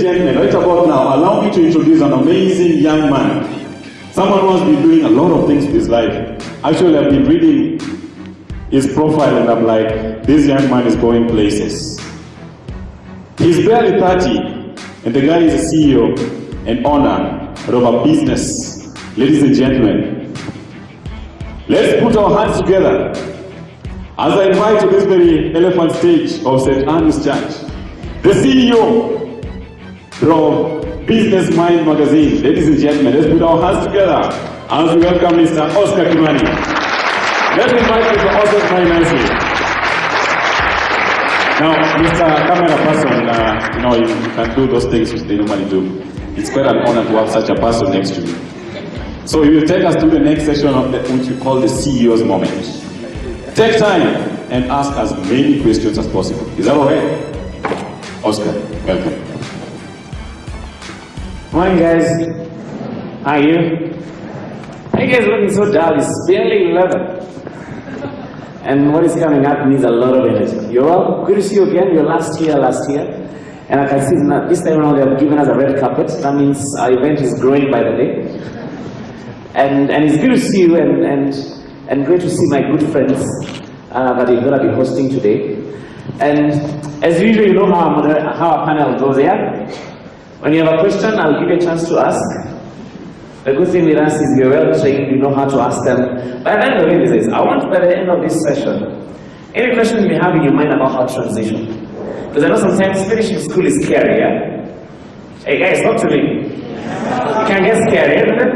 and gentlemen, right about now, allow me to introduce an amazing young man. Someone who has been doing a lot of things with his life. Actually, I've been reading his profile and I'm like, this young man is going places. He's barely 30, and the guy is a CEO and owner of a business. Ladies and gentlemen, let's put our hands together as I invite to this very elephant stage of St. Andrew's Church, the CEO from Business Mind magazine. Ladies and gentlemen, let's put our hands together as we welcome Mr. Oscar Kimani. Let's invite Mr. Oscar very nicely. Now, Mr. Camera person, you can do those things which they normally do. It's quite an honor to have such a person next to me. So he will take us to the next session of which we call the CEO's moment. Take time and ask as many questions as possible. Is that all right? Oscar, welcome. Morning, guys. How are you? How are you guys looking so dull? It's barely 11. And what is coming up needs a lot of energy. You're all good to see you again. You're last year. And I can see that this time around they have given us a red carpet. That means our event is growing by the day. And it's good to see you and great to see my good friends that you're going to be hosting today. And as usual, you know how our panel goes here. When you have a question, I'll give you a chance to ask. The good thing with us is you're well trained, you know how to ask them. But at the end of it is, I want by the end of this session, any question you have in your mind about how to transition. Because I know sometimes finishing school is scary, yeah? Hey guys, talk to me. It can get scary, isn't it?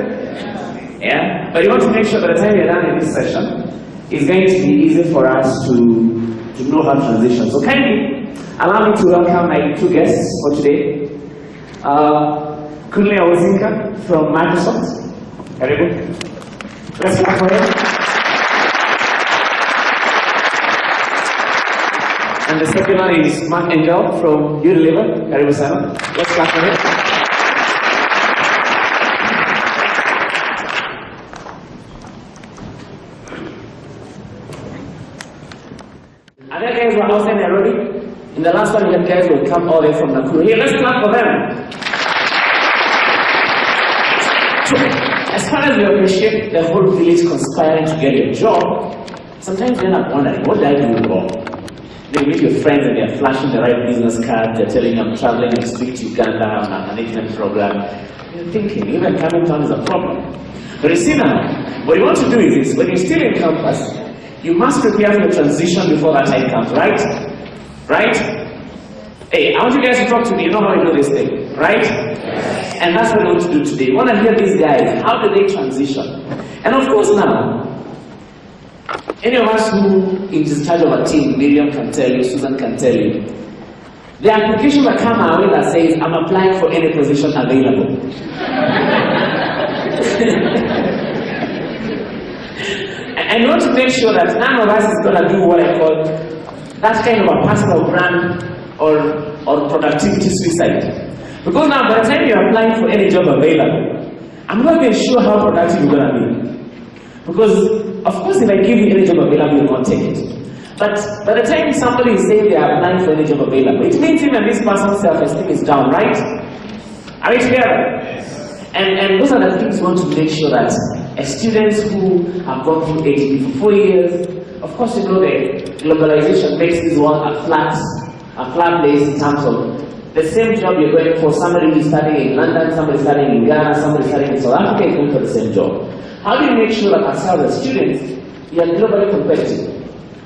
Yeah? But you want to make sure by the time you're done in this session, it's going to be easy for us to know how to transition. So kindly, allow me to welcome my two guests for today. Kunle Ozinka from Microsoft. Karibu. Let's clap for him. And the second one is Mark Angel from Unilever. Karibu sana. Let's clap for him. Are there guys who are outside Nairobi? In the last one, we had guys who come all the way from Nakuru. Here, let's clap for them. As far as we appreciate the whole village conspiring to get a job, sometimes you end up wondering, what did I do wrong? They meet your friends and they're flashing the right business card, they're telling you I'm traveling next week to Uganda on a management program. You're thinking, even coming town is a problem. But you see now, what you want to do is this, when you're still in campus, you must prepare for the transition before that time comes, right? Right? Hey, I want you guys to talk to me, you know how I do this thing, right? And that's what I want to do today. I want to hear these guys, how do they transition? And of course now, any of us who is in charge of a team, Miriam can tell you, Susan can tell you, the application that come our way that says, I'm applying for any position available. And you want to make sure that none of us is going to do what I call that kind of a personal brand or productivity suicide. Because now, by the time you're applying for any job available, I'm not even sure how productive you're going to be. Because, of course, if I give you any job available, you won't take it. But by the time somebody is saying they're applying for any job available, it means even this person's self-esteem is down, right? Are we together? And those are the things we want to make sure that as students who have gone through ATB for 4 years, of course, you know that globalization makes this world a flat place in terms of the same job you're going for, somebody who's studying in London, somebody studying in Ghana, somebody studying in South Africa is going for the same job. How do you make sure that ourselves as students, we are globally competitive?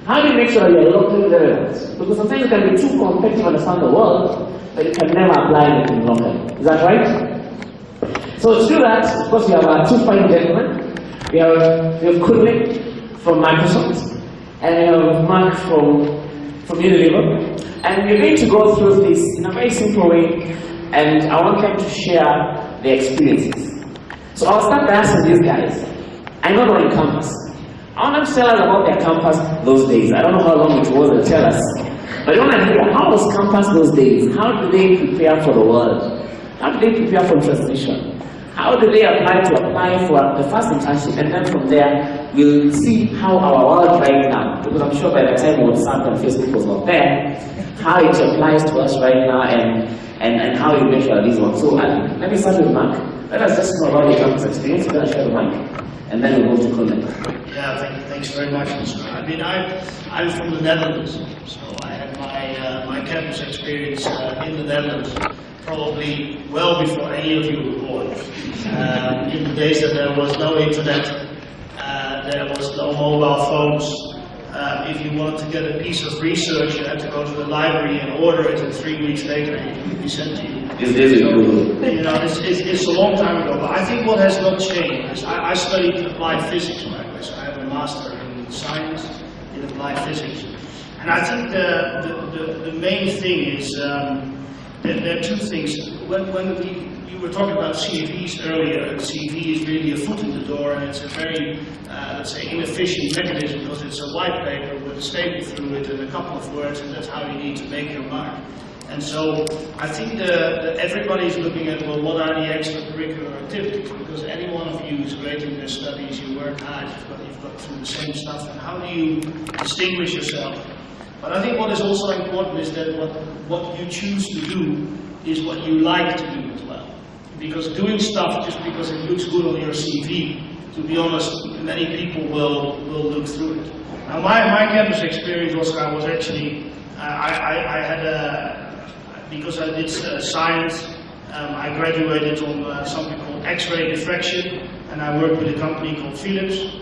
How do you make sure that you are locally relevant? Because sometimes you can be too competitive understand the world, but you can never apply anything locally. Is that right? So to do that, of course, we have our two fine gentlemen. We have Kunle from Microsoft, and we have Mark from Unilever. And we're going to go through this in a very simple way, and I want them to share their experiences. So I'll start by asking these guys. I know they're on campus. I want them to tell us about their campus those days. I don't know how long it was, they'll tell us. But I want to hear, how was campus those days? How do they prepare for the world? How do they prepare for transition? How do they apply for the first internship? And then from there, we'll see how our world right now, because of I'm sure by the time WhatsApp and Facebook was not there, how it applies to us right now and how you make sure these ones. So let me start with Mark. Let us just know about your campus experience. You're going to share the mic. And then we'll move to Colin. Yeah, thanks very much. I mean, I'm from the Netherlands, so I had my campus experience in the Netherlands probably well before any of you were born. In the days that there was no internet, there was no mobile phones. If you wanted to get a piece of research, you had to go to the library and order it, and 3 weeks later it would be sent to you. You know, it's a long time ago, but I think what has not changed is I studied applied physics, by the way, so I have a master in science in applied physics. And I think the main thing is, there are two things. When you were talking about CVs earlier, CV is really a foot in the door, and it's a very, let's say, inefficient mechanism because it's a white paper with a statement through it and a couple of words, and that's how you need to make your mark. And so I think that everybody is looking at, well, what are the extracurricular activities? Because any one of you is great in their studies, you work hard, you've got through the same stuff, and how do you distinguish yourself? But I think what is also important is that what you choose to do is what you like to do as well. Because doing stuff just because it looks good on your CV, to be honest, many people will look through it. Now my campus experience was, I was actually, I had because I did science, I graduated on something called X-ray diffraction, and I worked with a company called Philips.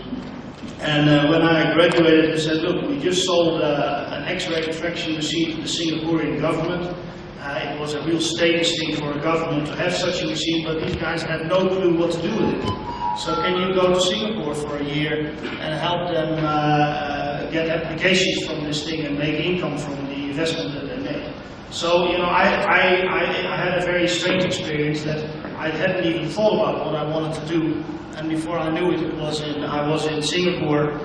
And when I graduated, they said, look, we just sold an X-ray diffraction machine to the Singaporean government. It was a real status thing for a government to have such a machine, but these guys had no clue what to do with it. So can you go to Singapore for a year and help them get applications from this thing and make income from the investment that they made? So, you know, I had a very strange experience that I hadn't even thought about what I wanted to do. And before I knew it, I was in Singapore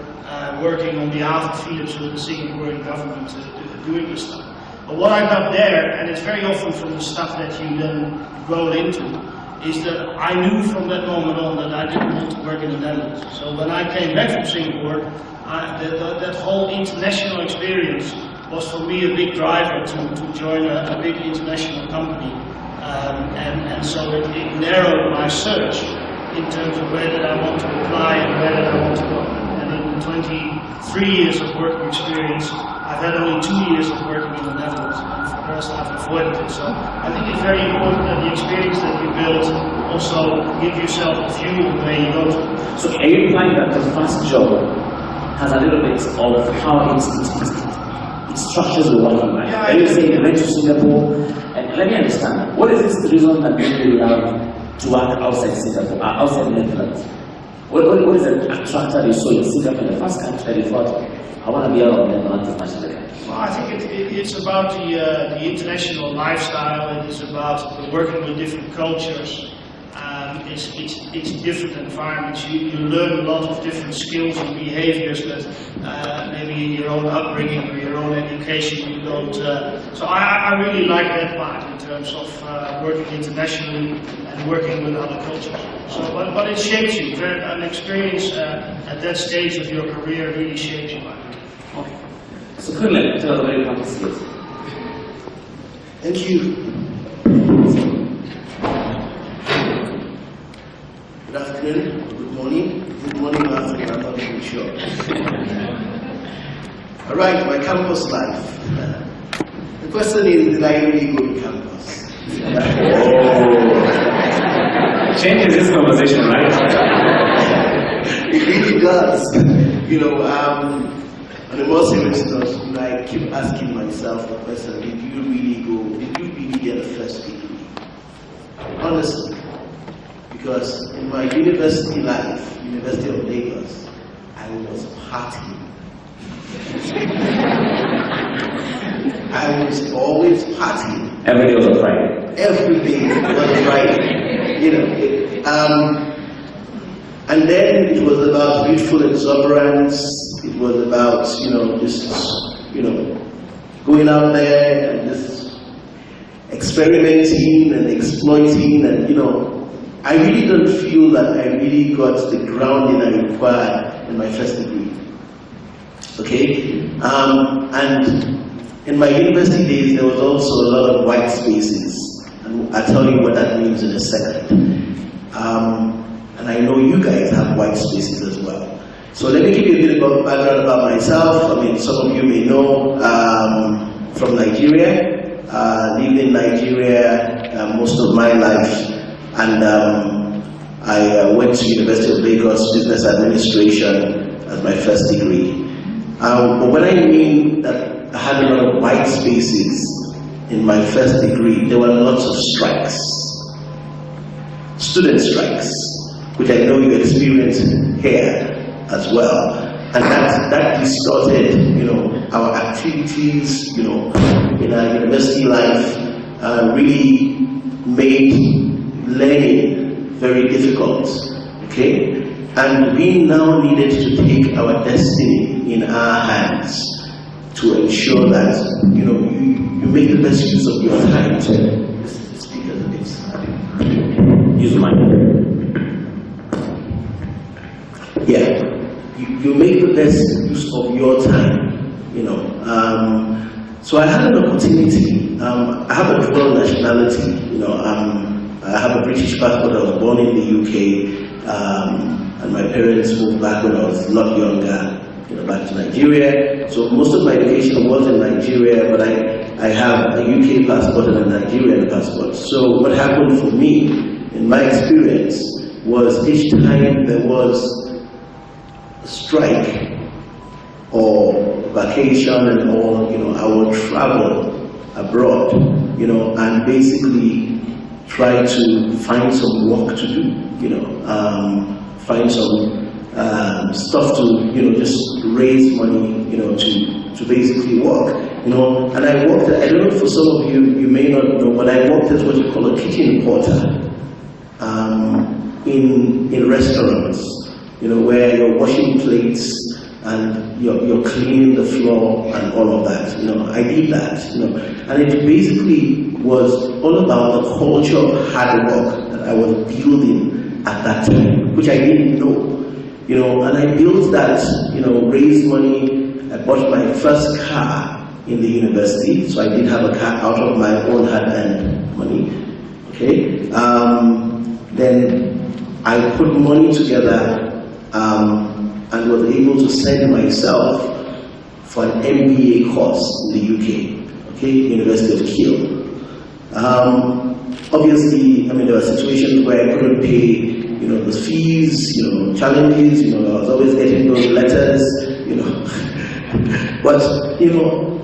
working on behalf of Philips with the Singaporean government doing this stuff. But what I got there, and it's very often from the stuff that you then go into, is that I knew from that moment on that I didn't want to work in the Netherlands. So when I came back from Singapore, that whole international experience was for me a big driver to join a big international company. And so it narrowed my search in terms of where did I want to apply and where did I want to go. And in 23 years of working experience, I've had only 2 years of working in the Netherlands, and for the rest I've avoided it. So I think it's very important that the experience that you build also give yourself a view of where you go to. So are you implying that the first job has a little bit of how it structures the working life? Are you saying you went to Singapore? And let me understand, what is this reason that made you love to work outside Singapore, outside the Netherlands? What is the attractor you saw in Singapore, the first country that you thought, I want to be out of the Netherlands as much as I can? Well, I think it's about the international lifestyle. It is about working with different cultures. It's different environments. You learn a lot of different skills and behaviors that maybe in your own upbringing or your own education you don't. So I really like that part in terms of working internationally and working with other cultures. So, but it shapes you. An experience at that stage of your career really shapes you. Okay. So Kunle, tell us about your campus skills. Thank you. Good afternoon, good morning, Africa, I'm not even sure. Alright, my campus life. The question is, did I really go to campus? Changes this conversation, right? It really does. You know, on a more serious note, I keep asking myself the question, did you really get a first degree? Honestly. Because in my university life, University of Lagos, I was partying. I was always partying. Every day was a Friday. Every day was a Friday. You know. And then it was about beautiful exuberance. It was about, going out there and just experimenting and exploiting and, I really don't feel that I really got the grounding I required in my first degree. Okay, and in my university days, there was also a lot of white spaces, and I'll tell you what that means in a second. And I know you guys have white spaces as well. So let me give you a bit of background about myself. I mean, some of you may know from Nigeria. Lived in Nigeria most of my life, and I went to University of Lagos Business Administration as my first degree. But when I mean that I had a lot of white spaces in my first degree, there were lots of strikes, student strikes, which I know you experience here as well, and that distorted, our activities, in our university life, really made learning very difficult. Okay. And we now needed to take our destiny in our hands to ensure that you make the best use of your time. Use mine. Yeah, you make the best use of your time. So I had an opportunity. I have a dual nationality. I have a British passport. I was born in the UK. And my parents moved back when I was a lot younger, back to Nigeria. So most of my education was in Nigeria, but I have a UK passport and a Nigerian passport. So what happened for me, in my experience, was each time there was a strike or vacation and all, I would travel abroad, and basically try to find some work to do, find some stuff to, just raise money, to basically work, And I worked, I don't know, for some of you, you may not know, but I worked as what you call a kitchen porter in restaurants, where you're washing plates and you're cleaning the floor and all of that. I did that, and it basically was all about the culture of hard work that I was building at that time, which I didn't know, and I built that, raised money. I bought my first car in the university, so I did have a car out of my own hard-earned money. Okay, then I put money together and was able to send myself for an MBA course in the UK. Okay, University of Kiel. Obviously, there were situations where I couldn't pay, the fees, challenges, I was always getting those letters, but,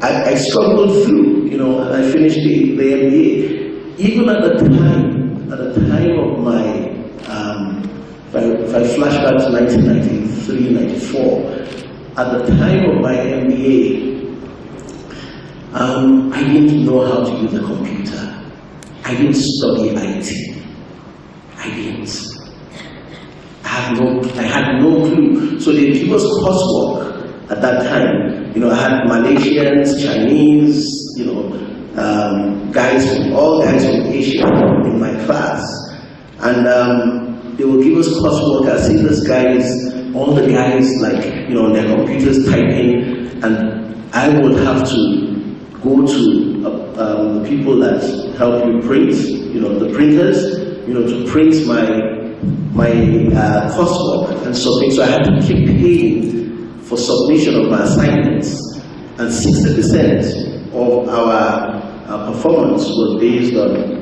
I struggled through, and I finished the MBA. Even at the time of my, if I flash back to 1993, 94, at the time of my MBA, I didn't know how to use a computer. I didn't study IT. I didn't. I had no clue. So they give us coursework at that time. I had Malaysians, Chinese, all guys from Asia in my class. And they will give us coursework. I see these guys, all the guys on their computers typing, and I would have to go to the people that help you print, the printers, to print my coursework and submit. So I had to keep paying for submission of my assignments, and 60% of our performance was based on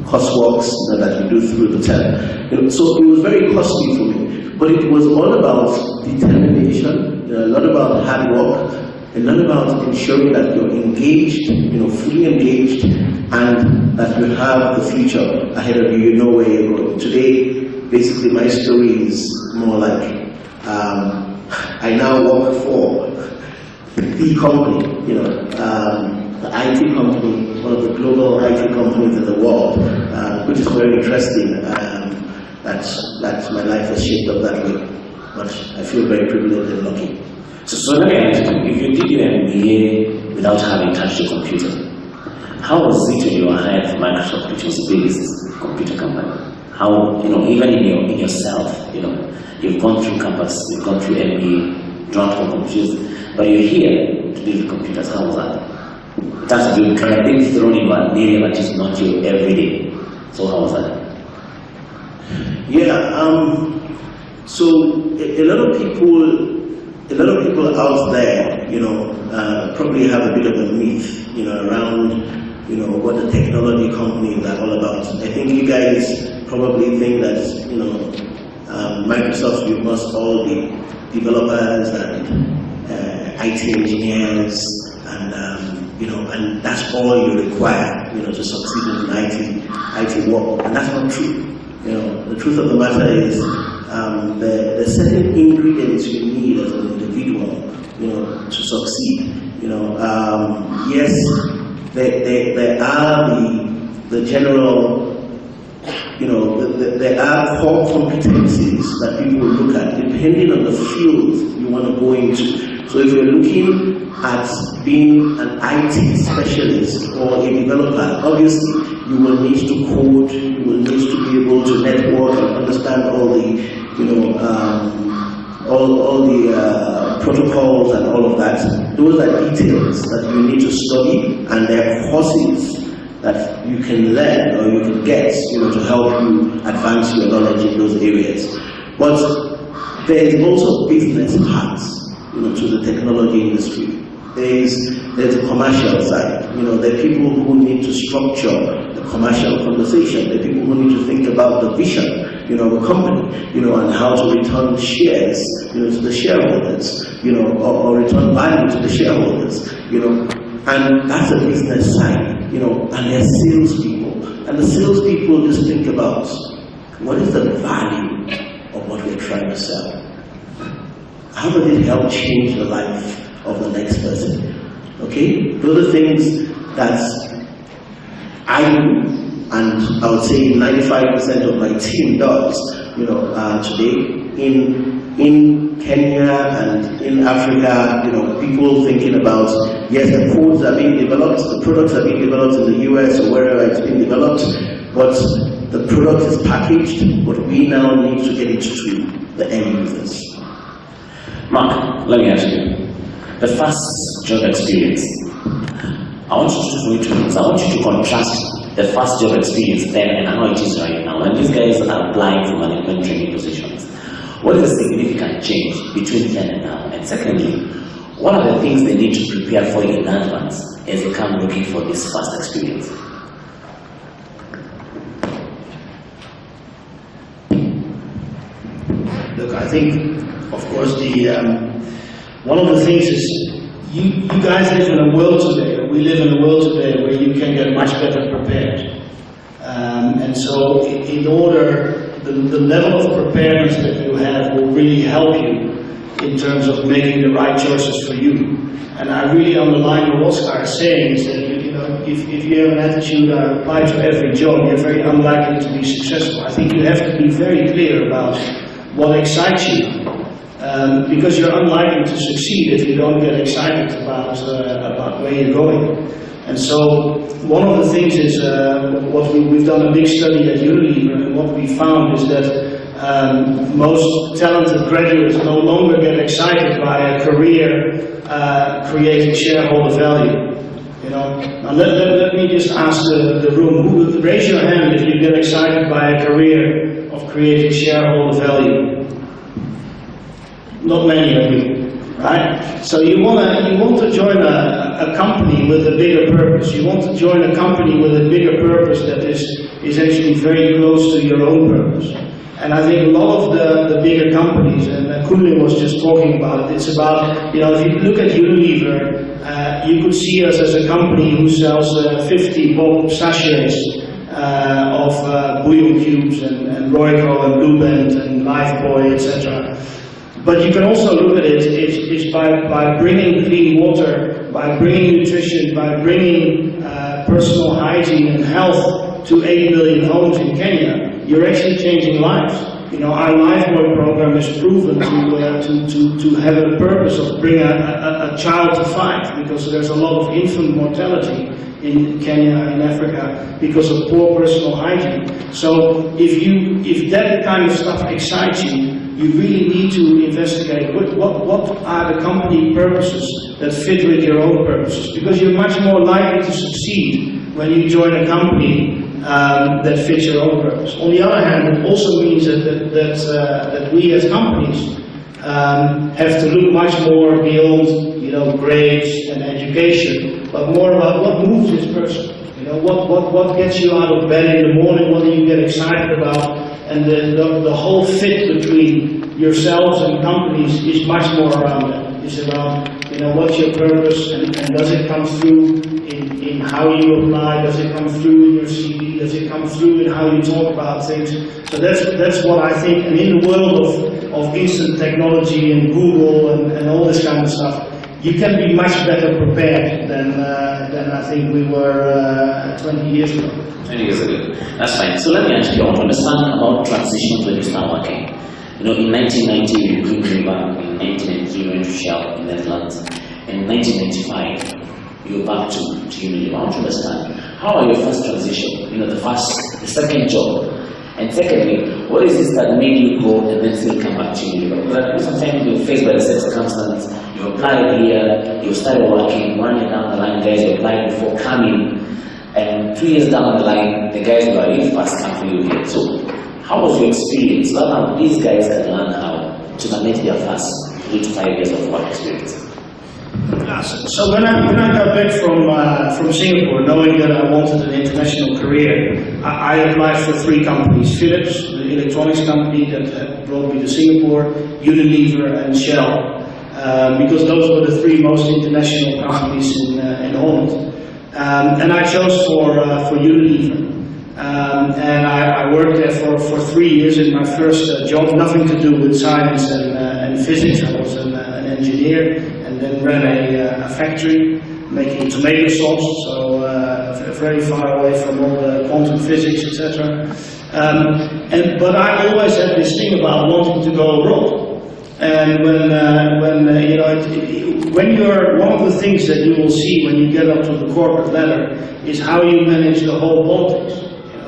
courseworks that we do through the term. So it was very costly for me, but it was all about determination, a lot about hard work, a lot about ensuring that you're engaged, fully engaged, and that you have the future ahead of you. You know where you're going. Today, basically, my story is more like I now work for the company, the IT company, one of the global IT companies in the world, which is very interesting. That my life has shaped up that way, but I feel very privileged and lucky. So let me ask you, if you did your MBA without having touched your computer, how was it when you were hired for Microsoft, which was the biggest computer company? How, even in yourself, you've gone through campus, you've gone through MBA, drawn from computers. but you're here to deal with computers. How was that? In terms of you kind of being thrown into an area that is not your everyday. So how was that? Yeah, so a lot of people out there, you know, probably have a bit of a myth, you know, around, you know, what the technology companies are all about. I think you guys probably think that, you know, Microsoft, you must all be developers and IT engineers, and you know, and that's all you require, you know, to succeed in IT work, and that's not true. You know, the truth of the matter is, the certain ingredients you need as an individual, you know, to succeed. You know, yes, there are the general, you know, there are core competencies that people will look at depending on the field you want to go into. So if you're looking at being an IT specialist or a developer, obviously you will need to code, you will need to be able to network and understand all the, you know, all the protocols and all of that. Those are details that you need to study, and there are courses that you can learn or you can get, you know, to help you advance your knowledge in those areas. But there is also business parts, you know, to the technology industry. There's a commercial side. You know, there are people who need to structure the commercial conversation. There are people who need to think about the vision, you know, of a company, you know, and how to return shares, you know, to the shareholders, you know, or return value to the shareholders, you know, and that's a business side, you know, and there are salespeople, and the salespeople just think about what is the value of what we're trying to sell. How does it help change the life of the next person? Okay? Those are things that I do, and I would say 95% of my team does, you know, today. In Kenya and in Africa, you know, people thinking about, yes, the codes are being developed, the products are being developed in the US or wherever it's being developed, but the product is packaged, but we now need to get it to the end users. Mark, let me ask you, the first job experience, I want you to do two things. I want you to contrast the first job experience then and how it is right now. And these guys are applying for management training positions. What is the significant change between then and now? And secondly, what are the things they need to prepare for in advance as they come looking for this first experience? Look, I think, of course, one of the things is you guys live in a world today, or we live in a world today where you can get much better prepared. And so in order, the level of preparedness that you have will really help you in terms of making the right choices for you. And I really underline what Oscar is saying, is that, you know, if you have an attitude, I apply to every job, you're very unlikely to be successful. I think you have to be very clear about what excites you, because you're unlikely to succeed if you don't get excited about where you're going. And so one of the things is, we've done a big study at Unilever, and what we found is that most talented graduates no longer get excited by a career creating shareholder value. You know, now let me just ask the room, who would raise your hand if you get excited by a career of creating shareholder value? Not many of you, right? So you want to join a company with a bigger purpose. You want to join a company with a bigger purpose that is actually very close to your own purpose. And I think a lot of the bigger companies, and Kunle was just talking about it, it's about, you know, if you look at Unilever, you could see us as a company who sells 50 bulk sachets of bouillon cubes and Royco and Blue Band and Lifebuoy, etc. But you can also look at it is by bringing clean water, by bringing nutrition, by bringing personal hygiene and health to 8 million homes in Kenya, you're actually changing lives. You know, our Lifebuoy program is proven to have a purpose of bringing a child to 5, because there's a lot of infant mortality in Kenya and Africa because of poor personal hygiene. So if that kind of stuff excites you, you really need to investigate what are the company purposes that fit with your own purposes, because you're much more likely to succeed when you join a company that fits your own purpose. On the other hand, it also means that we as companies have to look much more beyond, you know, grades and education, but more about what moves this person. You know, what gets you out of bed in the morning, what do you get excited about, and the whole fit between yourselves and companies is much more around that. It's about, you know, what's your purpose, and does it come through in how you apply, does it come through in your CV, does it come through in how you talk about things. So that's what I think, and in the world of instant technology and Google and all this kind of stuff, you can be much better prepared than I think we were 20 years ago. 20 years ago. That's fine. So let me ask you, I want to understand about transitions when you start working. You know, in 1990 you became Greenbank, in 1993 you went to Shell in the Netherlands, and in 1995 you were back to Unilever. I want to understand, how are your first transition, you know, the second job, and secondly, what is it that made you go and then still come back to Unilever? Because sometimes you're faced by the same circumstance, you applied here, you started working, 1 year down the line, guys, you applied before coming, and 2 years down the line, the guys who are really fast come for you here. So, how was your experience? Well, now these guys can learn how to manage their first 3 to 5 years of work experience. So when I got back from Singapore, knowing that I wanted an international career, I applied for 3 companies: Philips, the electronics company that brought me to Singapore, Unilever, and Shell, because those were the 3 most international companies in Holland. And I chose for Unilever. And I worked there for 3 years in my first job, nothing to do with science and physics. I was an engineer, and then ran a factory making tomato sauce, so very far away from all the quantum physics, etc. But I always had this thing about wanting to go abroad. And you know, when you're, one of the things that you will see when you get up to the corporate ladder is how you manage the whole politics.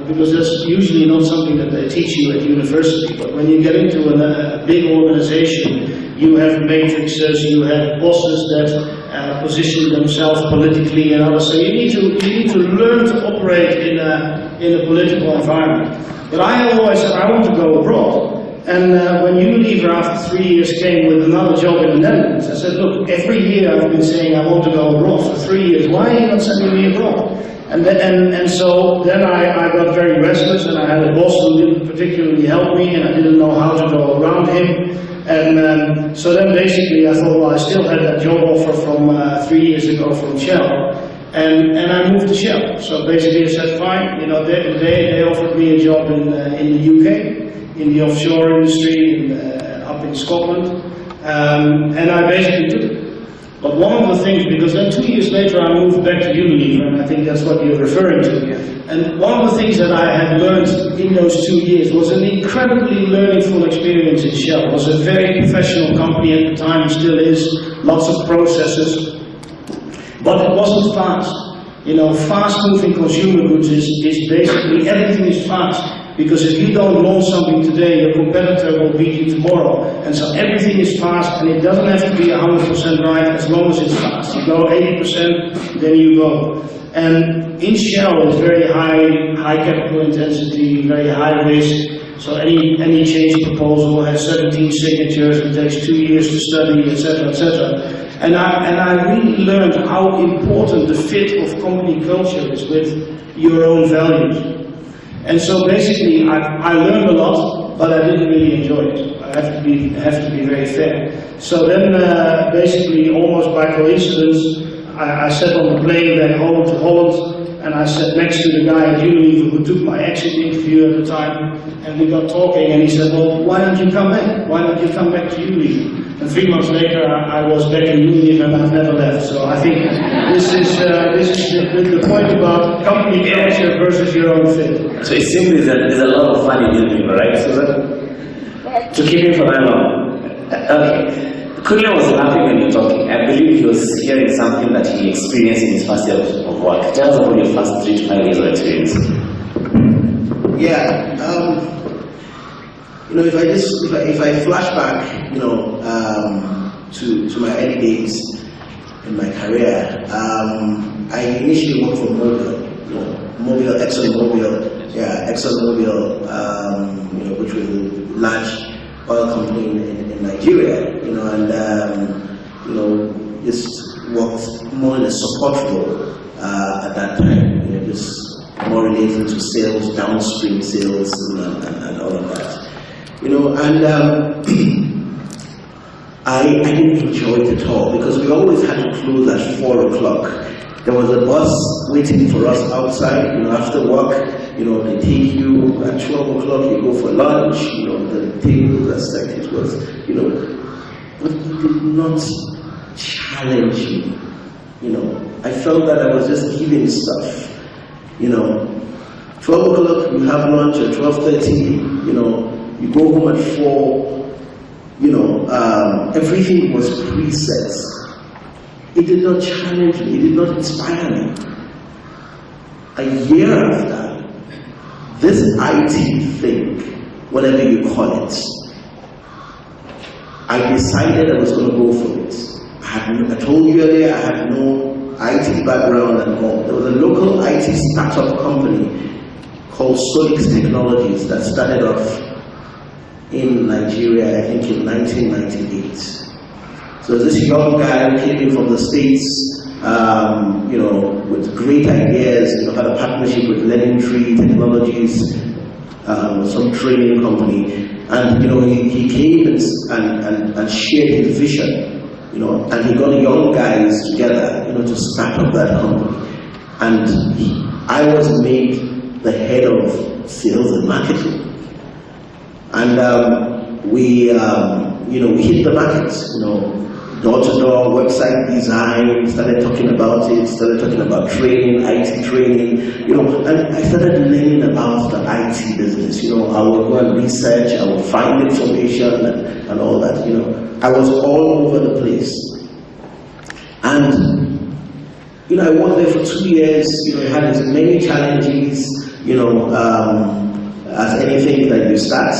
Because that's usually not something that they teach you at university. But when you get into a big organization, you have matrices, you have bosses that position themselves politically and others. So you need to learn to operate in a political environment. But I always said I want to go abroad. And when Unilever after 3 years came with another job in the Netherlands, I said, look, every year I've been saying I want to go abroad for 3 years. Why are you not sending me abroad? And so then I got very restless, and I had a boss who didn't particularly help me, and I didn't know how to go around him. And so then basically I thought, well, I still had that job offer from 3 years ago from Shell, and I moved to Shell. So basically I said, fine, you know, they offered me a job in the UK, in the offshore industry, up in Scotland, and I basically took it. But one of the things, because then 2 years later I moved back to Unilever, and I think that's what you're referring to. And one of the things that I had learned in those 2 years was an incredibly learningful experience in Shell. It was a very professional company at the time, still is, lots of processes, but it wasn't fast. You know, fast-moving consumer goods is basically, everything is fast. Because if you don't launch something today, your competitor will beat you tomorrow. And so everything is fast, and it doesn't have to be 100% right as long as it's fast. You go 80%, then you go. And in Shell, it's very high capital intensity, very high risk. So any change proposal has 17 signatures, it takes 2 years to study, etc., etc. And I really learned how important the fit of company culture is with your own values. And so basically, I learned a lot, but I didn't really enjoy it. I have to be very fair. So then, basically, almost by coincidence, I sat on the plane back home to Holland, and I sat next to the guy at Unilever who took my exit interview at the time, and we got talking, and he said, well, why don't you come back? Why don't you come back to Unilever? And 3 months later, I was back in Unilever, and I've never left. So I think this is the point about company culture versus your own fit. So it seems there's a lot of fun in Unilever, right? So that, to keep him for that long. Okay. Kunle was laughing when you were talking. I believe he was hearing something that he experienced in his first year of work. Tell us about your first 3 to 5 years of experience. Yeah. You know, if I flash back, you know, to my early days in my career, I initially worked for ExxonMobil, you know, which was a large oil company in Nigeria, you know, and you know, just worked more in a support role at that time, you know, just more related to sales, downstream sales, and all of that, you know, and I didn't enjoy it at all because we always had to close at 4 o'clock. There was a bus waiting for us outside, you know, after work. You know, they take you at 12 o'clock, you go for lunch, you know, the table was like it was, you know, but it did not challenge me, you know. I felt that I was just giving stuff, you know. 12 o'clock, you have lunch at 12:30, you know, you go home at 4, you know, everything was preset. It did not challenge me, it did not inspire me. A year after, this IT thing, whatever you call it, I decided I was going to go for it. I told you earlier, I had no IT background at all. There was a local IT startup company called Solix Technologies that started off in Nigeria, I think in 1998. So this young guy came in from the States, you know, with great ideas, you know, had a partnership with Learning Tree Technologies, some training company, and you know, he came and shared his vision, you know, and he got young guys together, you know, to start up that company, and I was made the head of sales and marketing, and we you know, we hit the market, you know. Door-to-door, website design, started talking about it, started talking about training, IT training, you know, and I started learning about the IT business, you know. I would go and research, I would find information and all that, you know. I was all over the place. And, you know, I worked there for 2 years, you know, I had as many challenges, you know, as anything that you start,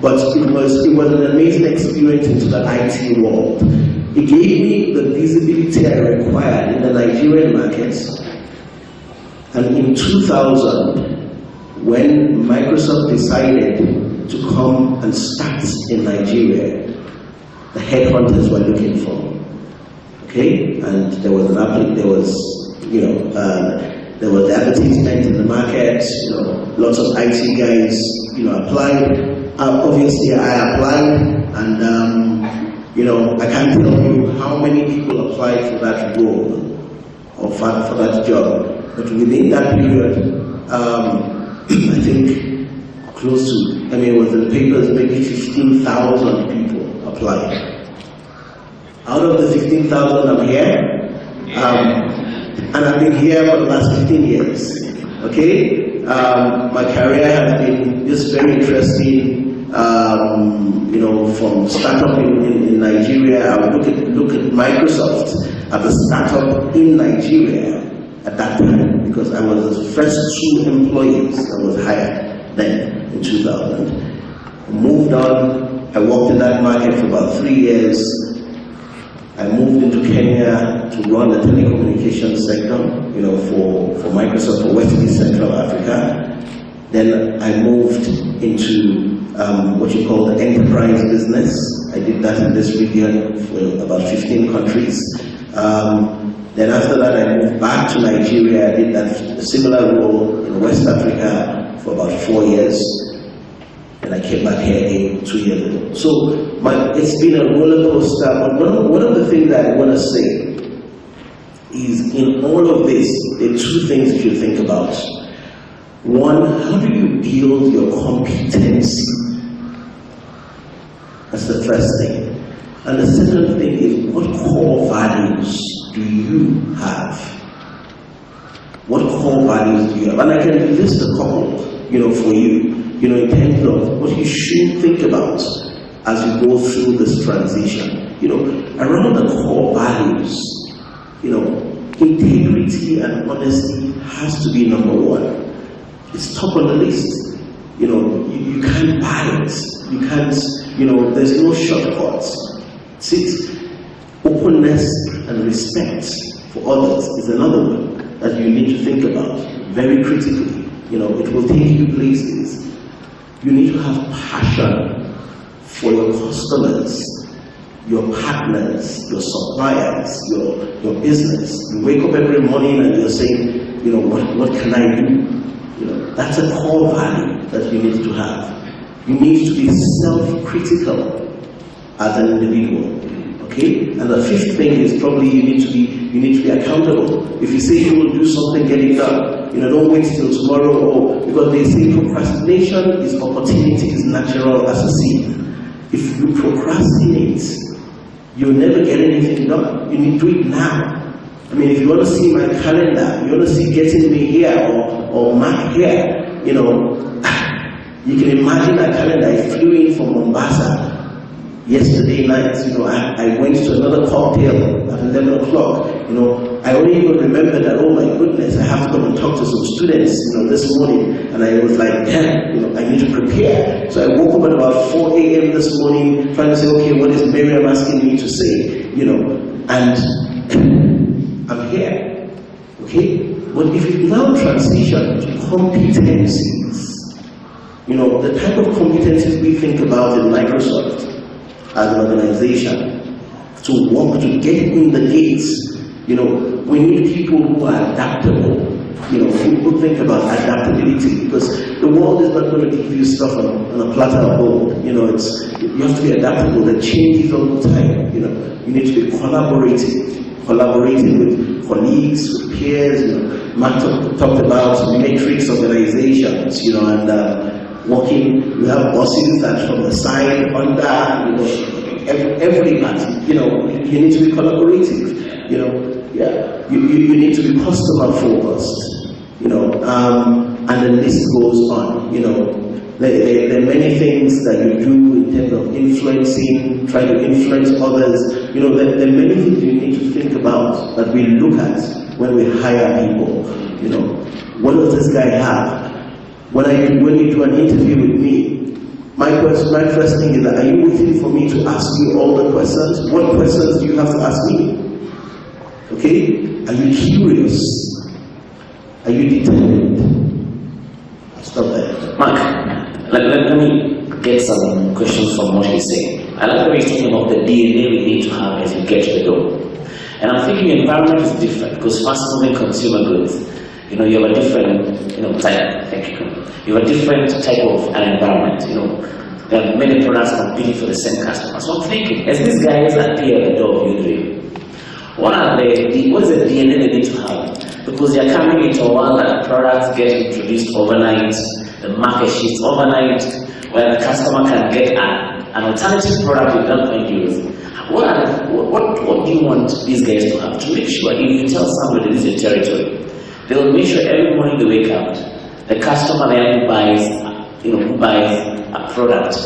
but it was an amazing experience into the IT world. It gave me the visibility I required in the Nigerian markets. And in 2000, when Microsoft decided to come and start in Nigeria, the headhunters were looking for me. Okay, and there was an there was advertisement in the market. You know, lots of IT guys, you know, applied. Obviously, I applied, and you know, I can't tell you how many people applied for that role or for that job. But within that period, I think close to, I mean, it was in the papers, maybe 15,000 people applied. Out of the 15,000, I'm here, and I've been here for the last 15 years. Okay, my career has been just very interesting. You know, from startup in Nigeria, I would look at Microsoft as a startup in Nigeria at that time, because I was the first 2 employees that was hired then in 2000. I moved on, I worked in that market for about 3 years. I moved into Kenya to run the telecommunications sector, you know, for Microsoft for West East Central Africa. Then I moved into what you call the enterprise business. I did that in this region for about 15 countries. Then after that, I moved back to Nigeria. I did a similar role in West Africa for about 4 years. And I came back here 2 years ago. So it's been a roller coaster. But one of the things that I want to say is, in all of this, there are 2 things you should think about. One, how do you build your competency? That's the first thing. And the second thing is, what core values do you have? What core values do you have? And I can list a couple, you know, for you, you know, in terms of what you should think about as you go through this transition. You know, around the core values, you know, integrity and honesty has to be number 1. It's top on the list. You know, you can't buy it. You can't, there's no shortcuts. See, openness and respect for others is another one that you need to think about very critically. It will take you places. You need to have passion for your customers, your partners, your suppliers, your business. You wake up every morning and you're saying, what can I do? That's a core value that you need to have. You need to be self-critical as an individual. Okay? And the fifth thing is probably you need to be accountable. If you say you will do something, get it done. Don't wait till tomorrow, because they say procrastination is opportunity, is natural as a seed. If you procrastinate, you'll never get anything done. You need to do it now. I mean, if you want to see my calendar, you want to see getting me here or Mark here, you can imagine that calendar. I flew in from Mombasa yesterday night. I went to another cocktail at 11 o'clock. I only even remember that, oh my goodness, I have to come and talk to some students, this morning. And I was like, damn, I need to prepare. So I woke up at about 4 a.m. this morning, trying to say, okay, what is Miriam asking me to say? And I'm here, okay? But if you now transition to competencies, the type of competencies we think about in Microsoft as an organization, to get in the gates, we need people who are adaptable. Who think about adaptability, because the world is not going to give you stuff on a platter of gold. You have to be adaptable. That changes all the time. You need to be collaborating with colleagues, with peers. Mark talked about matrix organizations, and working. We have bosses that from the side, under, every part. You need to be collaborative. You need to be customer focused. And the list goes on. There are many things that you do in terms of influencing, trying to influence others. There are many things you need to think about that we look at when we hire people. What does this guy have? When you do an interview with me, my first thing is that, are you waiting for me to ask you all the questions? What questions do you have to ask me? Okay? Are you curious? Are you determined? I'll stop there. Mark, let me get some questions from what he's saying. I like the way he's talking about the DNA we need to have as you get to the door. And I'm thinking environment is different, because fast-moving consumer goods, you have a different, type. Thank you. You have a different type of an environment. There are many products competing for the same customer. So I'm thinking, as these guys appear at the door of U3, what is the DNA they need to have? Because they are coming into a world that products get introduced overnight, the market shifts overnight, where the customer can get an alternative product with not going to use. What do you want these guys to have? To make sure if you tell somebody this is your territory, they will make sure every morning they wake up, the customer there who buys a product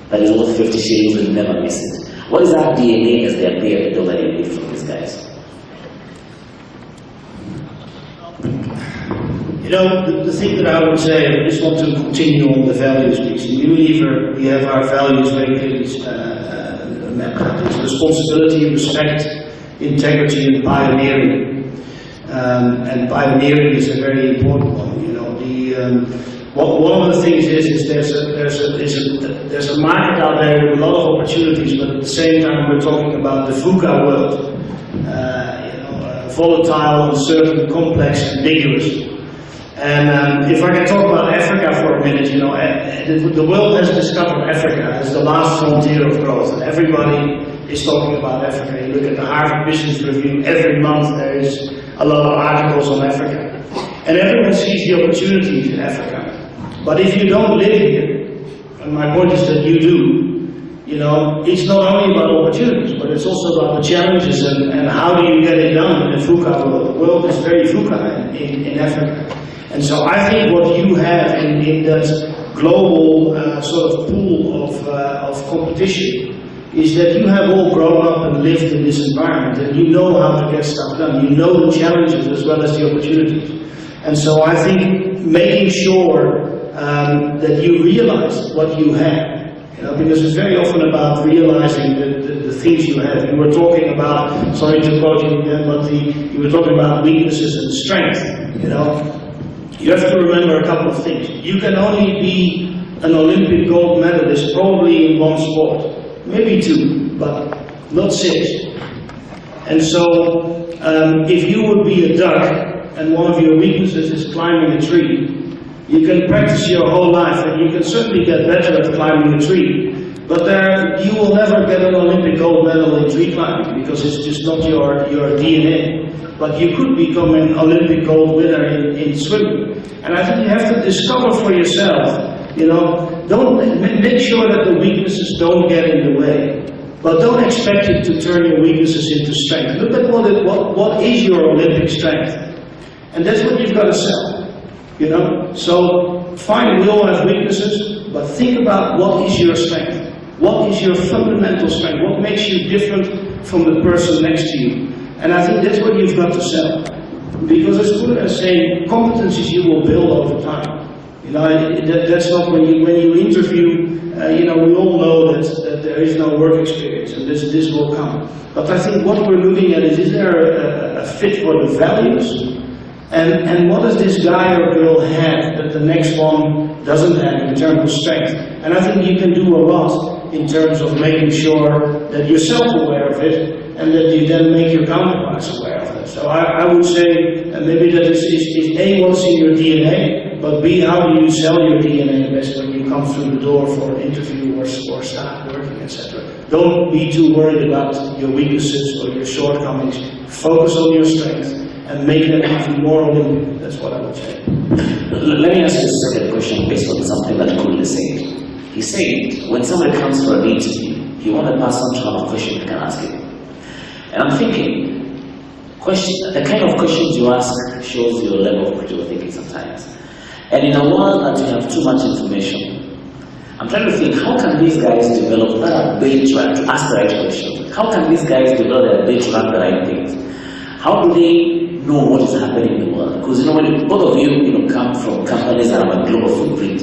that is worth 50 shillings will never miss it. What is that DNA as they appear at the door that you need from these guys? The thing that I would say, I just want to continue on the values piece. In Unilever, we have our values very clearly mapped out. It's responsibility, respect, integrity, and pioneering. And pioneering is a very important one. One of the things is there's a market out there with a lot of opportunities, but at the same time we're talking about the VUCA world. Volatile, uncertain, complex, ambiguous. And if I can talk about Africa for a minute, the world has discovered Africa as the last frontier of growth. And everybody is talking about Africa. You look at the Harvard Business Review, every month there is a lot of articles on Africa. And everyone sees the opportunities in Africa. But if you don't live here, and my point is that you do, it's not only about opportunities, but it's also about the challenges and how do you get it done in the VUCA world. The world is very VUCA in Africa. And so I think what you have in that global sort of pool of competition is that you have all grown up and lived in this environment, and you know how to get stuff done. You know the challenges as well as the opportunities. And so I think making sure that you realize what you have. You know, because it's very often about realizing the things you have. You were talking about, sorry to quote you again, but you were talking about weaknesses and strength. You know, you have to remember a couple of things. You can only be an Olympic gold medalist probably in one sport, maybe two, but not six. And so, if you would be a duck and one of your weaknesses is climbing a tree, you can practice your whole life and you can certainly get better at climbing a tree, but you will never get an Olympic gold medal in tree climbing because it's just not your DNA. But you could become an Olympic gold winner in swimming. And I think you have to discover for yourself, you know, make sure that the weaknesses don't get in the way. But don't expect it to turn your weaknesses into strength. Look at what is your Olympic strength. And that's what you've got to sell. You know, so fine, we all have weaknesses, but think about what is your strength. What is your fundamental strength? What makes you different from the person next to you? And I think that's what you've got to sell. Because as good as saying, competencies you will build over time. You know, that's not when you interview, you know, we all know that there is no work experience, and this will come. But I think what we're looking at is there a fit for the values? And what does this guy or girl have that the next one doesn't have in terms of strength? And I think you can do a lot in terms of making sure that you're self-aware of it and that you then make your counterparts aware of it. So I would say maybe that is A, what's in your DNA, but B, how do you sell your DNA best when you come through the door for an interview or start working, etc. Don't be too worried about your weaknesses or your shortcomings. Focus on your strengths and make them even more Olympic. That's what I would say. Let me ask you a second question based on something that Kuli said. He said, when somebody comes for an interview, you want a person to have a question you can ask him. And I'm thinking, the kind of questions you ask shows your level of critical thinking sometimes. And in a world that you have too much information, I'm trying to think, how can these guys develop that ability to ask the right questions? How can these guys develop their ability to ask the right things? How do they know what is happening in the world? Because you know, when both of you, come from companies that have a global footprint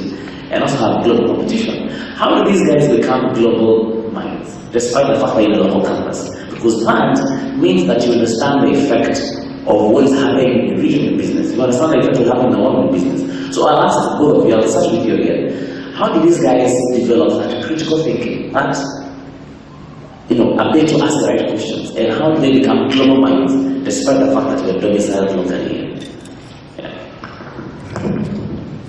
and also have global competition, how do these guys become global minds, despite the fact that you're in a local campus? Because that means that you understand the effect of what is happening in regional business. You understand the effect of happening in the world in business. So I'll ask both of you, I'll start with you again. How do these guys develop that critical thinking, that ability to ask the right questions, and how do they become global minds, despite the fact that we're domiciled locally?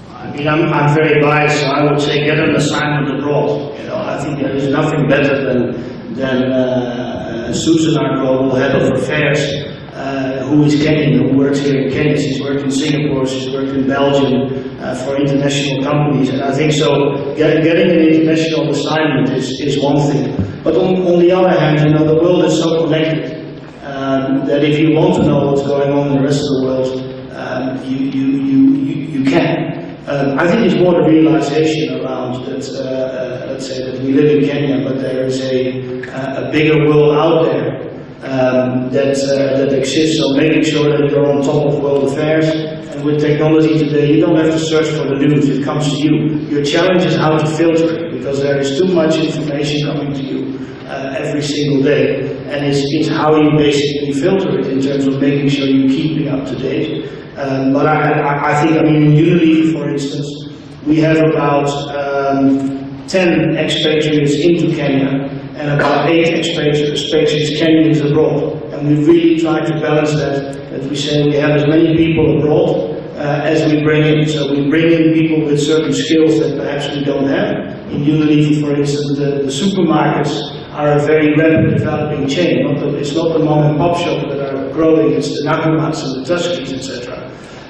I mean, I'm very biased, so I would say get an assignment abroad. I think there is nothing better than Susan, our global head of affairs, who is Kenyan, who works here in Kenya. She's worked in Singapore, she's worked in Belgium for international companies, and I think so. Getting an international assignment is one thing, but on the other hand, the world is so connected that if you want to know what's going on in the rest of the world, you can. I think it's more the realization around that, let's say that we live in Kenya, but there is a bigger world out there that exists, so making sure that you're on top of world affairs. And with technology today, you don't have to search for the news, it comes to you. Your challenge is how to filter it, because there is too much information coming to you every single day, and it's how you basically filter it in terms of making sure you're keeping up to date. But I think, in Unity, for instance, we have about 10 expatriates into Kenya and about 8 expatriates Kenyans abroad. And we really try to balance that we say we have as many people abroad as we bring in. So we bring in people with certain skills that perhaps we don't have. In Unity, for instance, the supermarkets are a very rapid developing chain. It's not the mom and pop shop that are growing, it's the Nakumats and the Tuskys, etc.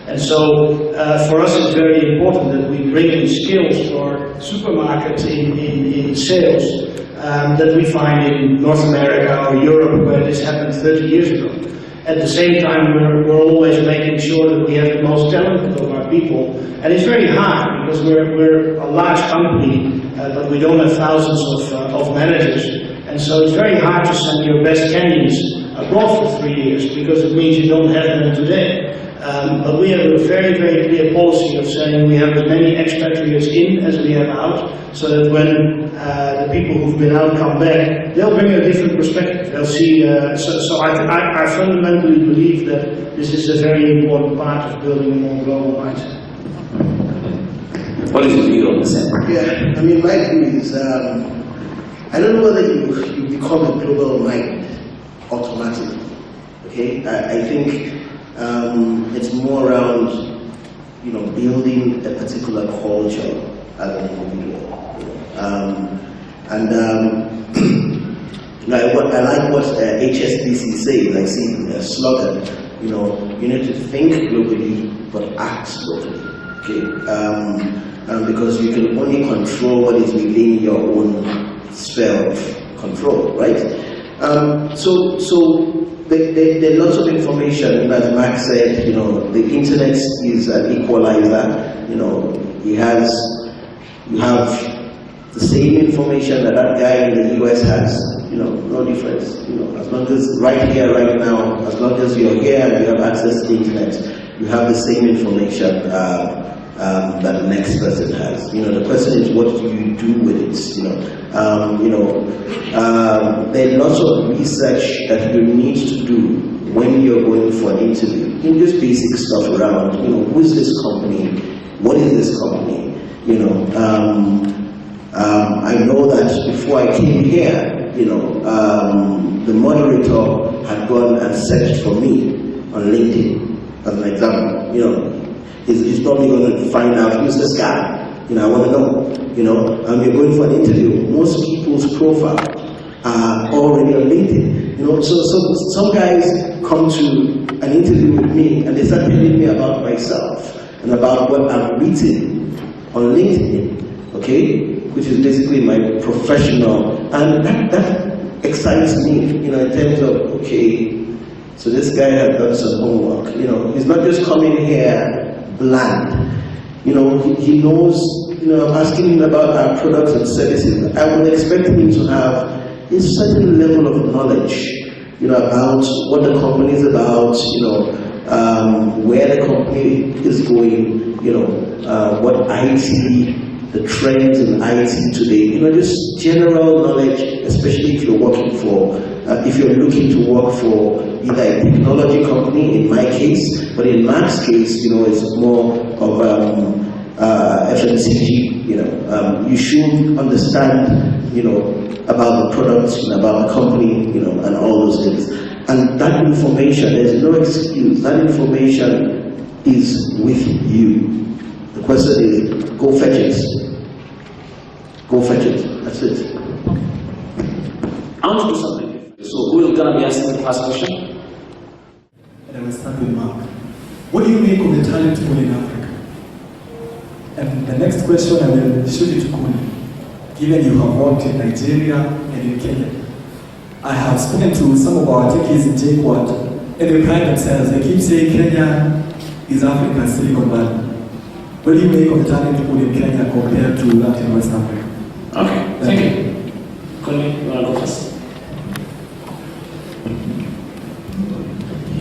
And so for us it's very important that we bring in skills for supermarkets in sales that we find in North America or Europe, where this happened 30 years ago. At the same time, we're always making sure that we have the most talented of our people. And it's very hard because we're a large company, but we don't have thousands of managers. And so it's very hard to send your best Kenyans abroad for 3 years, because it means you don't have them today. But we have a very, very clear policy of saying we have as many expatriates in as we have out, so that when the people who've been out come back, they'll bring a different perspective. They'll see. So I fundamentally believe that this is a very important part of building a more global mindset. What is your view on this? Yeah, I mean, my view is, I don't know whether you become a global mind automatically. Okay, I think it's more around, building a particular culture as an individual. I like what HSBC says. I see a slogan. You need to think globally but act locally. Okay. Because you can only control what is within your own sphere of control, right? So there are lots of information, as Mark said. The internet is an equalizer. You have the same information that guy in the US has. No difference. As long as right here, right now, as long as you're here and you have access to the internet, you have the same information that the next person has. The question is, what do you do with it? There are lots of research that you need to do when you're going for an interview. Just basic stuff around, who is this company? What is this company? I know that before I came here, the moderator had gone and searched for me on LinkedIn, as an example. He's probably going to find out who's this guy. I want to know. You're going for an interview. Most people's profile are already on LinkedIn. So some guys come to an interview with me and they start telling me about myself and about what I've written on LinkedIn. Okay, which is basically my professional, and that excites me. In terms of, okay, so this guy has done some homework. He's not just coming here bland. He knows, I'm asking him about our products and services. I would expect him to have a certain level of knowledge, about what the company is about, where the company is going, what IT, the trends in IT today, just general knowledge, especially if you're working for, if you're looking to work for either a technology company, in my case, but in Mark's case, it's more of FMCG. You should understand, about the products, about the company, and all those things. And that information, there's no excuse. That information is with you. The question is, go fetch it. Go fetch it. That's it. I want to do something. So who is going to be asking the first question? And I will start with Mark. What do you make of the talent pool in Africa? And the next question I will shoot it to Kuni. Given you have worked in Nigeria and in Kenya, I have spoken to some of our techies in JQuad, and they pride themselves. They keep saying Kenya is Africa's Silicon Valley. What do you make of the talent pool in Kenya compared to that in West Africa? Okay, thank you. Kuni, you want to go first?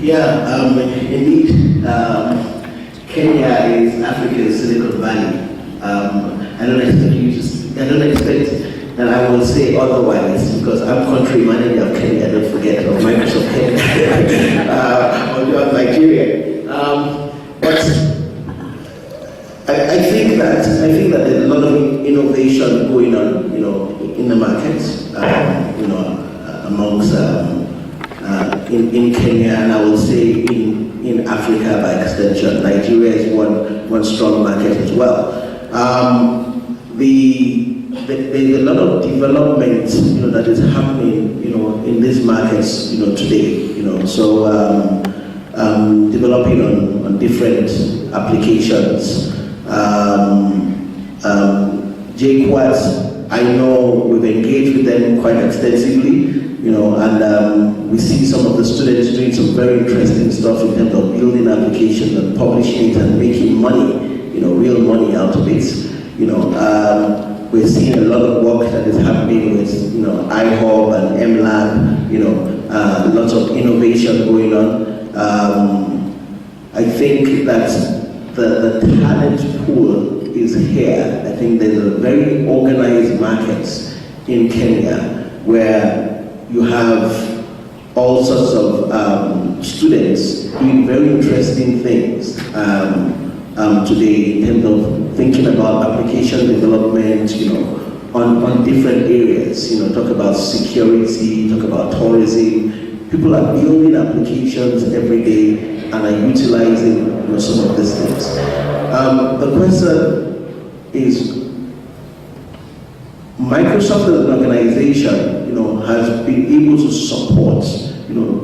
Yeah, indeed, Kenya is Africa's Silicon Valley. I don't expect that I will say otherwise, because I'm country manager of Kenya, don't forget, of Microsoft Kenya, of Nigeria. But I think that there's a lot of innovation going on, in the markets, amongst in Kenya, and I will say in Africa by extension. Nigeria is one strong market as well. There's a lot of development, that is happening, in these markets, today, so developing on different applications. JQuad, I know we've engaged with them quite extensively, and we see some of the students doing some very interesting stuff in terms of building applications and publishing it and making money, real money out of it. We're seeing a lot of work that is happening with, iHub and MLab, lots of innovation going on. I think that the talent pool is here. I think there's a very organized market in Kenya where you have all sorts of students doing very interesting things today in terms of thinking about application development, on different areas. Talk about security, talk about tourism. People are building applications every day and are utilizing some of these things. The question is, Microsoft as an organization, has been able to support,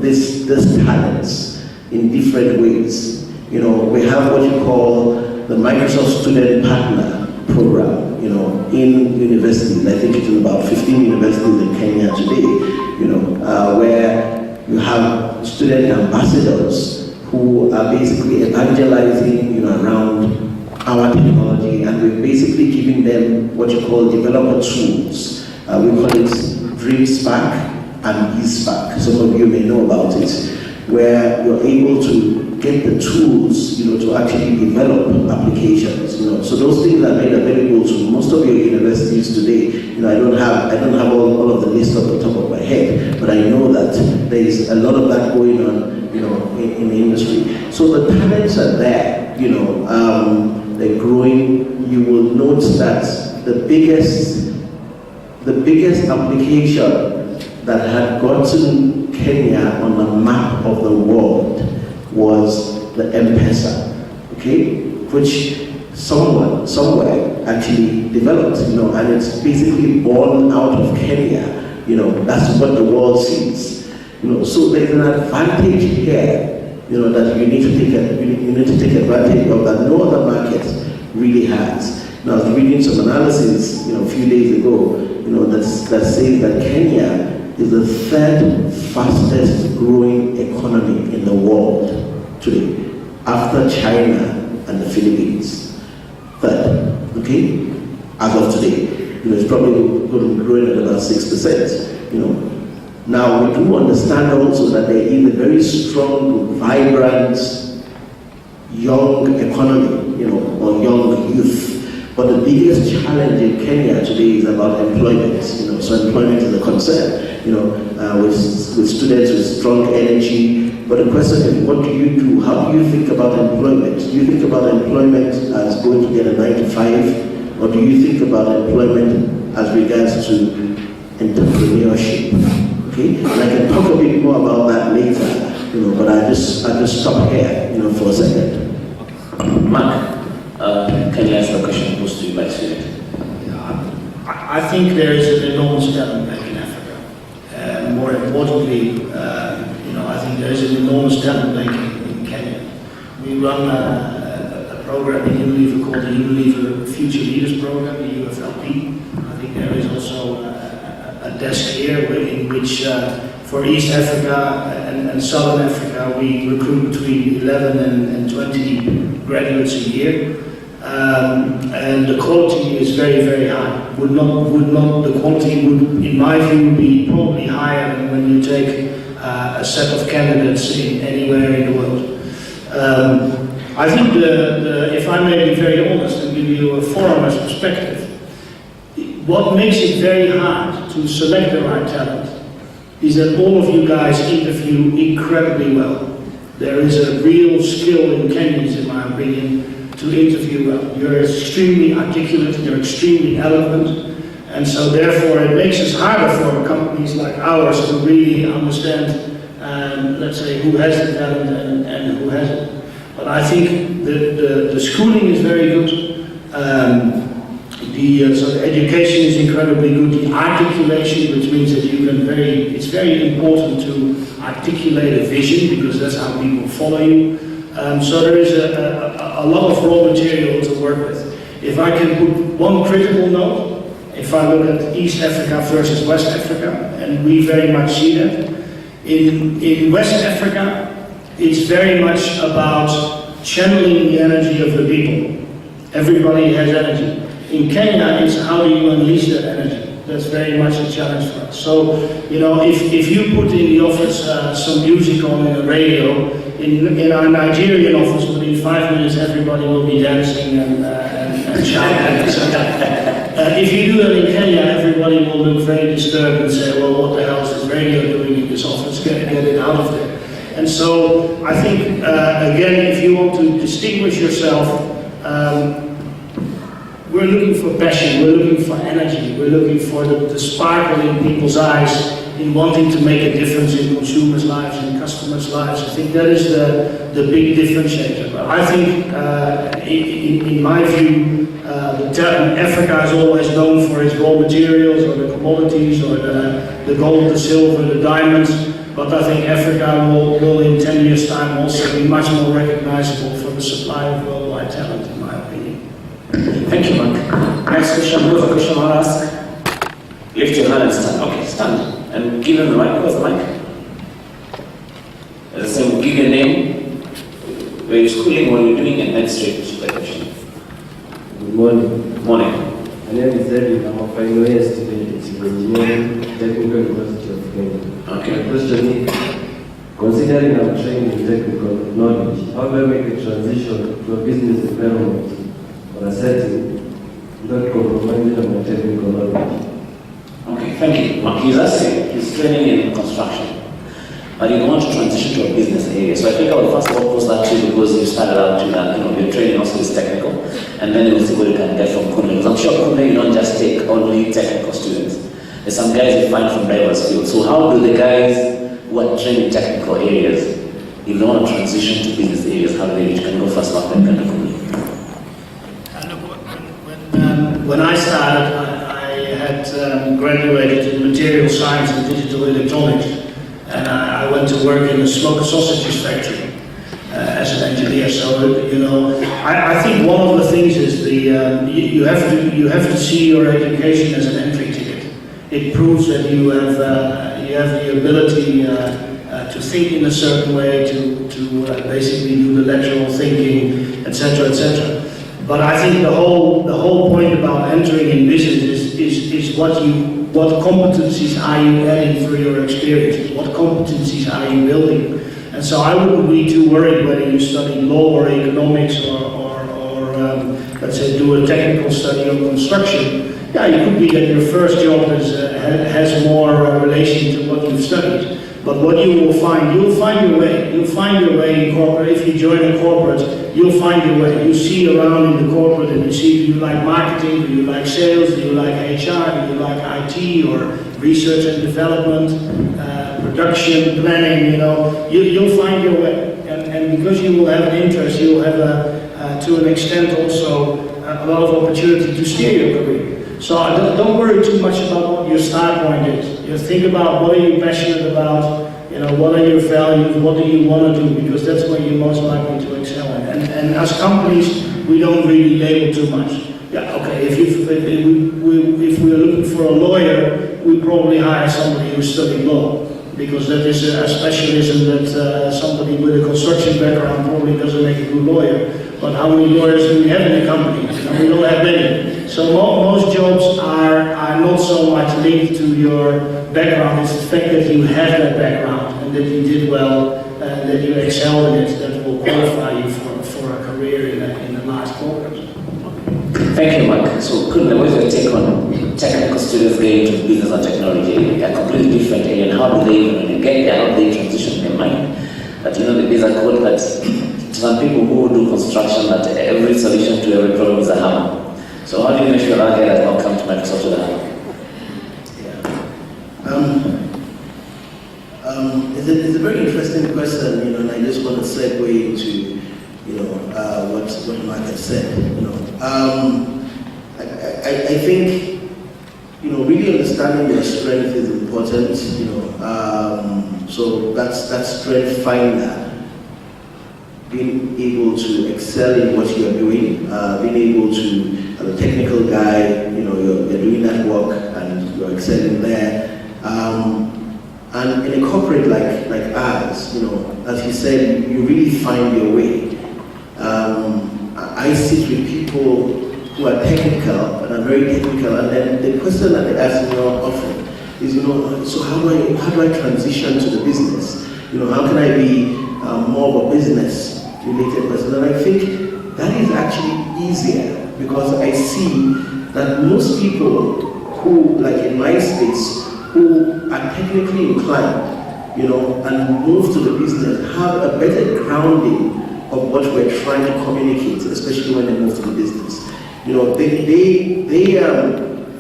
this talents in different ways. We have what you call the Microsoft Student Partner Program, in universities. I think it's in about 15 universities in Kenya today, where you have student ambassadors who are basically evangelizing, around our technology, and we're basically giving them what you call developer tools. We call it Dream Spark and eSpark. Some of you may know about it, where you're able to get the tools, to actually develop applications. So those things are made available to most of your universities today. I don't have all of the list off the top of my head, but I know that there is a lot of that going on, in the industry. So the talents are there, they're growing. You will note that the biggest application that had gotten Kenya on the map of the world was the M-Pesa, okay, which someone somewhere actually developed, and it's basically born out of Kenya. That's what the world sees. So there's an advantage here, that you need to take advantage of that no other market really has. Now, I was reading some analysis, a few days ago, that says that Kenya is the third fastest growing economy in the world today, after China and the Philippines. Third, okay, as of today. It's probably going to be growing at about 6%. Now, we do understand also that there is a very strong, vibrant, young economy, or young youth. But the biggest challenge in Kenya today is about employment. So employment is a concern. With students with strong energy. But the question is, what do you do? How do you think about employment? Do you think about employment as going to get a 9 to 5, or do you think about employment as regards to entrepreneurship? Okay, and I can talk a bit more about that later. But I just stop here, for a second. Mark, can you ask the question posed to you by student? I think there is an enormous talent bank in Africa. More importantly, I think there is an enormous talent bank in Kenya. We run a program in Unilever called the Unilever Future Leaders Program, the UFLP. I think there is also a desk here in which for East Africa and Southern Africa we recruit between 11 and 20 graduates a year. And the quality is very, very high. The quality would, in my view, be probably higher than when you take a set of candidates anywhere in the world. I think if I may be very honest and give you a foreigner's perspective, what makes it very hard to select the right talent is that all of you guys interview incredibly well. There is a real skill in Kenyans, in my opinion, to interview well. You're extremely articulate, you're extremely eloquent, and so therefore it makes it harder for companies like ours to really understand, let's say, who has the talent and who hasn't. But I think the schooling is very good. So the education is incredibly good. The articulation, which means that it's very important to articulate a vision, because that's how people follow you. So there is a lot of raw material to work with. If I can put one critical note, if I look at East Africa versus West Africa, and we very much see that, in West Africa, it's very much about channeling the energy of the people. Everybody has energy. In Kenya, it's how do you unleash that energy. That's very much a challenge for us. So, if you put in the office some music on the radio, in our Nigerian office, within 5 minutes, everybody will be dancing and shouting. So, if you do that in Kenya, everybody will look very disturbed and say, well, what the hell is this radio doing in this office? Get it out of there. And so I think, again, if you want to distinguish yourself, we're looking for passion, we're looking for energy, we're looking for the sparkle in people's eyes in wanting to make a difference in consumers' lives and customers' lives. I think that is the big differentiator. But I think, in my view, Africa is always known for its raw materials or the commodities or the gold, the silver, the diamonds. But I think Africa will in 10 years' time also be much more recognizable for the supply of worldwide talent, in my opinion. Thank you, Mark. Next question, who has a question I'll ask? Lift your hand and stand. Okay, stand. And give him the mic. Where's the mic? As I say, give your name, where you're schooling, what you're doing, and then straight to the question. Good morning. Morning. My name is Eric. I'm a final year student at Civil Engineering, Technical University of Kenya. Okay. My question is, considering I'm trained in technical knowledge, how do I make a transition to a business environment or a setting without compromising on my technical knowledge? Okay, thank you. Mark, he's asking, he's training in construction, but you want to transition to a business area. So I think I would first of all pose that to you because you started out to that, your training also is technical, and then you'll see what you can get from Kunle. Because I'm sure Kunle, you don't just take only technical students. There's some guys you find from diverse fields. So how do the guys who are trained in technical areas, if they want to transition to business areas, how do they reach? Can go first, Mark, then can go Kunle. When I started, I had graduated in material science and digital electronics, and I went to work in a smoke sausages factory as an engineer. So I think one of the things is you have to see your education as an entry ticket. It proves that you have the ability to think in a certain way, to basically do the lateral thinking, etc., etc. But I think the whole point about entering in business is what competencies are you adding through your experience? What competencies are you building? And so I wouldn't be too worried whether you study law or economics or let's say do a technical study on construction. Yeah, it could be that your first job has more relation to what you've studied. But what you will find, you'll find your way. You'll find your way in corporate. If you join a corporate, you'll find your way. You see around in the corporate and you see, do you like marketing, do you like sales, do you like HR, do you like IT or research and development, production, planning, you'll find your way. And because you will have an interest, you will have to an extent also a lot of opportunity to steer your career. So don't worry too much about what your start point is. Think about what are you passionate about, what are your values, what do you want to do, because that's where you're most likely to excel in. And as companies, we don't really label too much. Yeah, okay, if we're looking for a lawyer, we probably hire somebody who studied law, because that is a specialism that somebody with a construction background probably doesn't make a good lawyer. But how many lawyers do we have in the company? We don't have many. So most jobs are not so much linked to your background. It's the fact that you have that background and that you did well, and that you excel in it, that will qualify you for a career in a large corporate. Thank you, Mark. So, Kunle, what is your take on technical students getting into business and technology? A completely different area, and how do they, when you get there, how do they transition their mind? But there's a quote that some people who do construction, that every solution to every problem is a hammer. So how do you make sure that guy does not come to Microsoft with a hammer? It's a very interesting question, and I just want to segue into, what Mark has said. I think, really understanding your strength is important. So that's strength finder. Being able to excel in what you are doing, being able to, as a technical guy, you're doing that work and you're excelling there. And in a corporate like ours, as you said, you really find your way. I sit with people who are technical and are very technical, and then the question that they ask me often is, so how do I transition to the business? How can I be more of a business-related person. And I think that is actually easier because I see that most people who, like in my space, who are technically inclined, and move to the business, have a better grounding of what we're trying to communicate, especially when they move to the business.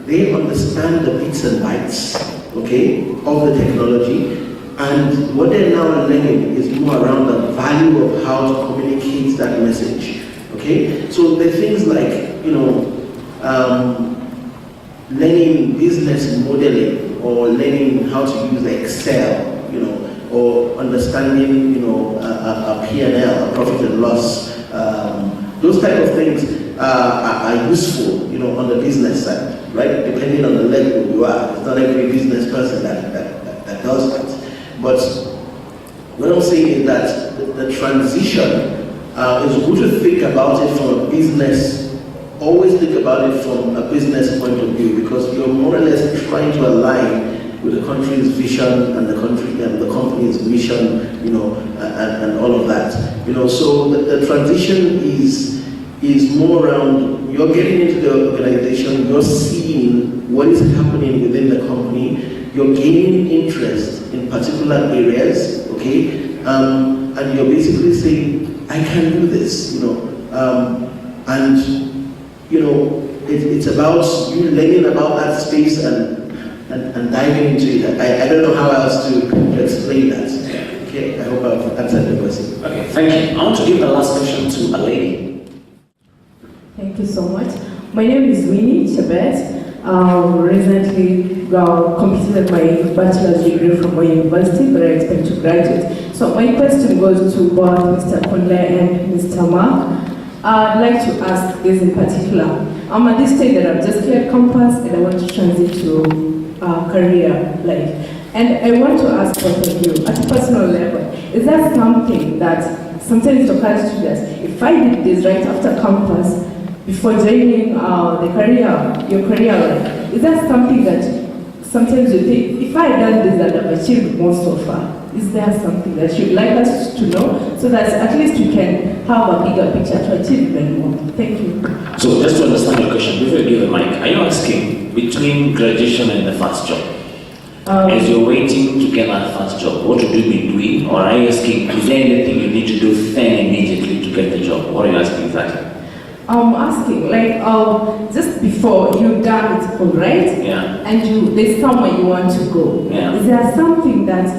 They understand the bits and bytes, okay, of the technology, and what they're now learning is more around the value of how to communicate that message, okay? So there are things like, learning business modeling or learning how to use Excel, or understanding, a P&L, a profit and loss. Those type of things are useful, on the business side, right? Depending on the level you are. It's not every business person that does that. But what I'm saying is that the transition is good to think about it from a business. Always think about it from a business point of view, because you're more or less trying to align with the country's vision and the country and the company's mission, and all of that. So the transition is more around, you're getting into the organization, you're seeing what is happening within the company, you're gaining interest in particular areas, okay, and you're basically saying, I can do this, and it's about you learning about that space and diving into it. I don't know how else to explain that. Okay, I hope I've answered the question. Okay, thank you. I want to give the last question to a lady. Thank you so much. My name is Winnie Chebet. Recently completed my bachelor's degree from my university, but I expect to graduate. So my question goes to both Mr. Kunle and Mr. Mark. I'd like to ask this in particular. I'm at this stage that I've just cleared campus and I want to transit to career life. And I want to ask both of you, at a personal level, is that something that sometimes occurs to you that if I did this right after campus, before joining your career life, is that something that sometimes you think, if I had done this, I'd have achieved more so far? Is there something that you'd like us to know so that at least we can have a bigger picture to achieve even more? Thank you. So just to understand your question, before you give the mic, are you asking between graduation and the first job? As you're waiting to get that first job, what would you be doing? Or are you asking, is there anything you need to do then immediately to get the job? What are you asking exactly? I'm asking, just before you've done it all, right? Yeah. And there's somewhere you want to go. Yeah. Is there something that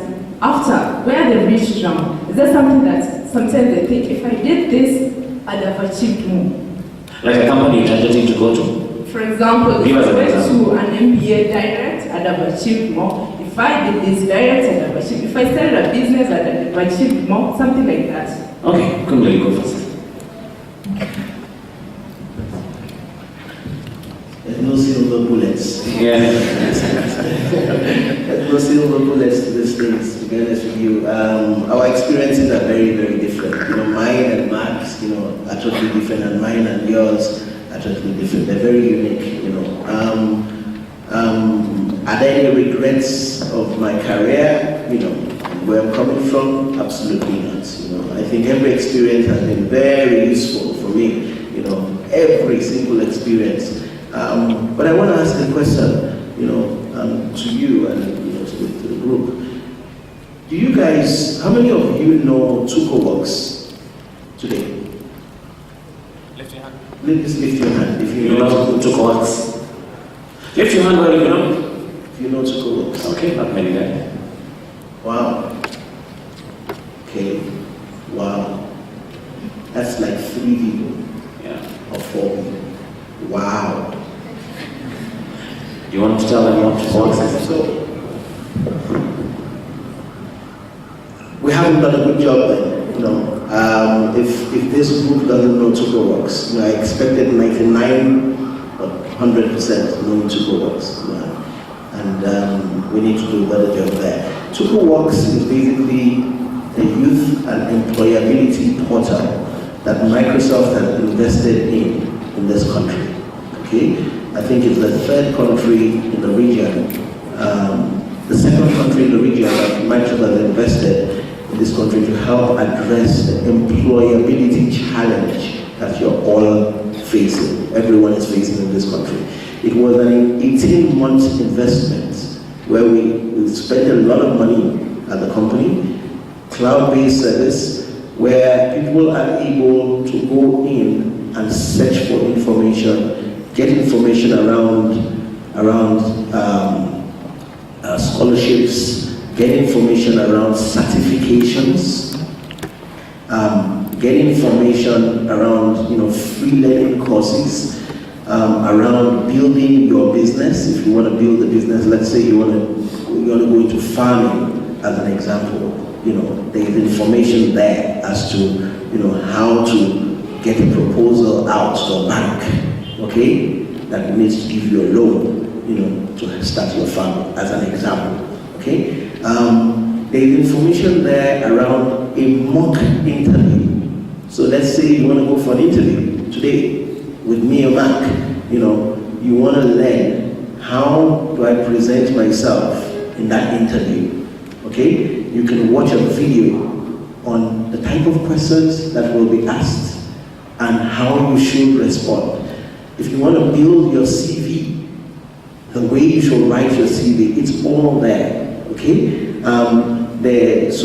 after, where they reach now, is there something that sometimes they think, if I did this, I'd have achieved more? Like a company you're targeting to go to? For example, Give if us I an went example. to an MBA direct, I'd have achieved more. If I did this direct, I'd have achieved. If I started a business, I'd have achieved more. Something like that. Okay, come let you go first. There's no silver bullets. Yeah. There's no silver bullets to these things, to be honest with you. Our experiences are very, very different. Mine and Mark's, are totally different, and mine and yours are totally different. They're very unique, Are there any regrets of my career, where I'm coming from? Absolutely not. I think every experience has been very useful for me, every single experience. But I want to ask a question, to you and to the group. Do you guys, how many of you know Tuko Works today? Lift your hand. Please lift your hand if you You know know Tuko Works? Lift your hand where you know. If you know Tuko Works. Okay, not many guys. Wow. Okay. Wow. That's like 3 people. Yeah. Or 4 people. Wow. Do you want to tell them what Tuko Works is? So, we haven't done a good job then. If this group doesn't know Tuko Works, I expected 99 or 100% knowing Tuko Works. And we need to do a better job there. Tuko Works is basically a youth and employability portal that Microsoft has invested in this country. Okay? I think it's the 3rd country in the region, the 2nd country in the region that Microsoft has invested in this country to help address the employability challenge that you're all facing, everyone is facing in this country. It was an 18-month investment where we spent a lot of money at the company, cloud-based service, where people are able to go in and search for information, get information around scholarships, get information around certifications, get information around free learning courses, around building your business. If you want to build a business, let's say you want to go into farming as an example. There is information there as to how to get a proposal out to a bank, okay, that needs to give you a loan, to start your farm as an example, okay. There is information there around a mock interview. So let's say you want to go for an interview today with me or Mark, you want to learn how do I present myself in that interview, okay? You can watch a video on the type of questions that will be asked and how you should respond. If you want to build your CV, the way you should write your CV, it's all there, okay? There is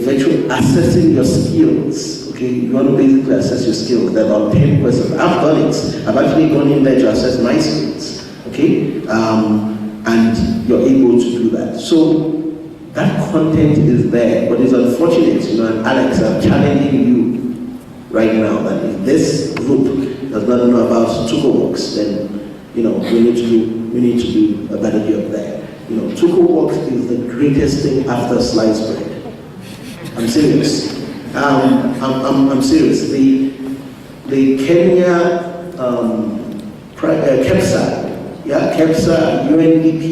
virtual assessing your skills, okay? You want to basically assess your skills. There are about 10 questions. I've done it. I've actually gone in there to assess my skills, okay? And you're able to do that. So that content is there, but it's unfortunate, and Alex, I'm challenging you right now that if this group does not know about TucoWorks, then we need to do a better job there. TucoWorks is the greatest thing after sliced bread. I'm serious. I'm serious. The Kenya KEPSA, UNDP,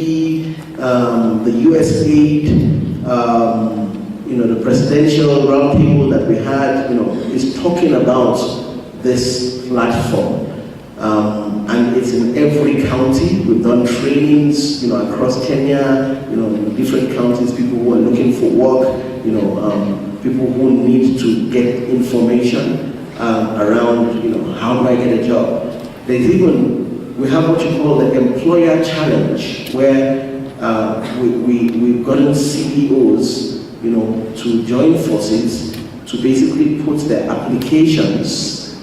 the USAID, the presidential roundtable that we had, is talking about this platform. And it's in every county. We've done trainings, across Kenya, in different counties, people who are looking for work, people who need to get information around, how do I get a job? We have what you call the employer challenge, where we've gotten CEOs, to join forces to basically put their applications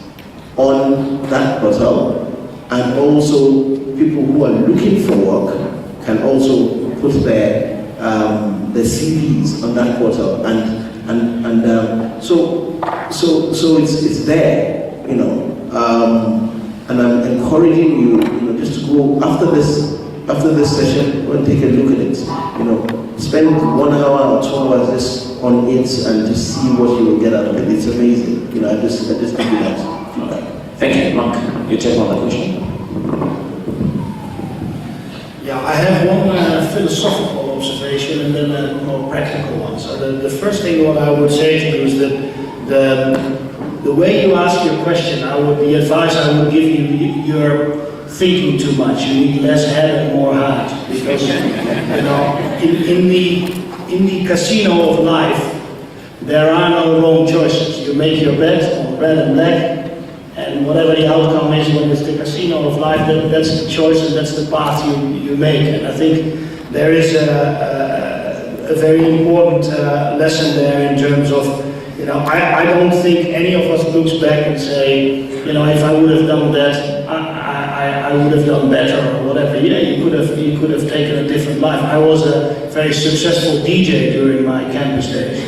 on that portal, and also people who are looking for work can also put their CVs on that portal, so it's there, and I'm encouraging you, just to go after this session, go and take a look at it. Spend 1 hour or 2 hours just on it and just see what you will get out of it. It's amazing. I just give you that feedback. Thank you, Mark. You take on the question. Yeah, I have one philosophical observation and then a more practical one. So the first thing what I would say to you is that the way you ask your question, the advice I would give you, you're thinking too much. You need less head and more heart, because in the casino of life, there are no wrong choices. You make your bet on red and black, and whatever the outcome is when it's the casino of life, that's the choice and that's the path you make. And I think there is a very important lesson there in terms of, I don't think any of us looks back and say, if I would have done that, I would have done better or whatever. Yeah, you could have taken a different life. I was a very successful DJ during my campus days.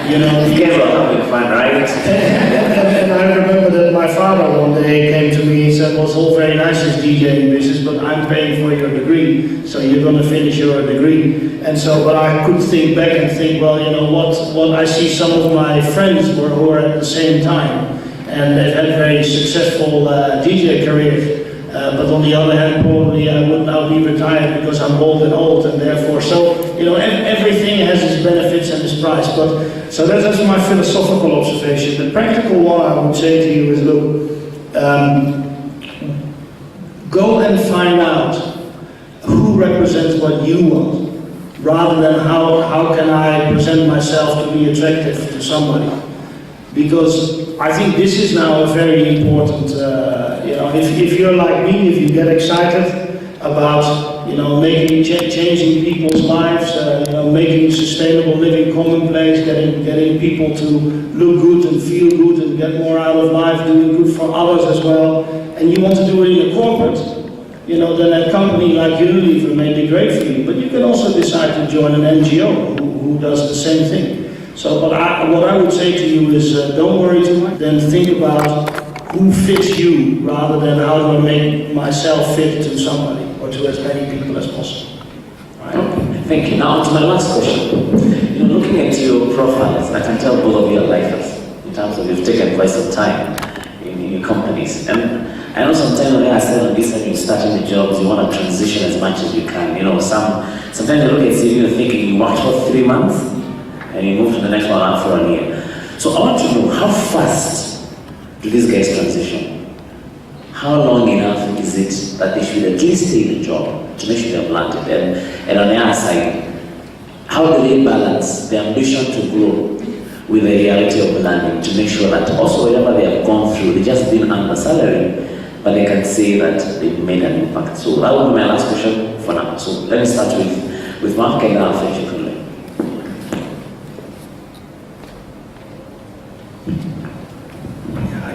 You gave up having fun, right? And I remember that my father one day came to me and said, well, it's all very nice this DJing business, but I'm paying for your degree, so you're going to finish your degree. And so, but I could think back and think, well, what I see some of my friends who are at the same time, and they've had very successful DJ careers. But on the other hand, probably I would now be retired because I'm old, and therefore, so, everything has its benefits and its price. But, so that's my philosophical observation. The practical one I would say to you is, look, go and find out who represents what you want. rather than how can I present myself to be attractive to somebody. Because I think this is now a very important, if you're like me, if you get excited about, changing people's lives, making sustainable living commonplace, getting people to look good and feel good and get more out of life, doing good for others as well, and you want to do it in a corporate, then a company like Unilever may be great for you, but you can also decide to join an NGO who does the same thing. So what I would say to you is don't worry too much, then think about who fits you rather than how do I make myself fit to somebody or to as many people as possible. Right? Okay, thank you. Now to my last question. Looking at your profiles, I can tell both of you are lifers in terms of you've taken quite some time in companies. And I know sometimes when I said on this and you're starting the jobs, you want to transition as much as you can. Sometimes you look at you, you're thinking you worked for 3 months and you move to the next one after a year. So I want to know, how fast do these guys transition? How long enough is it that they should at least stay in the job to make sure they're planted? And on the other side, how do they balance the ambition to grow with the reality of learning to make sure that also whatever they have gone through, they just been under salary, but they can say that they've made an impact. So that will be my last question for now. So let me start with Mark and I'll finish it.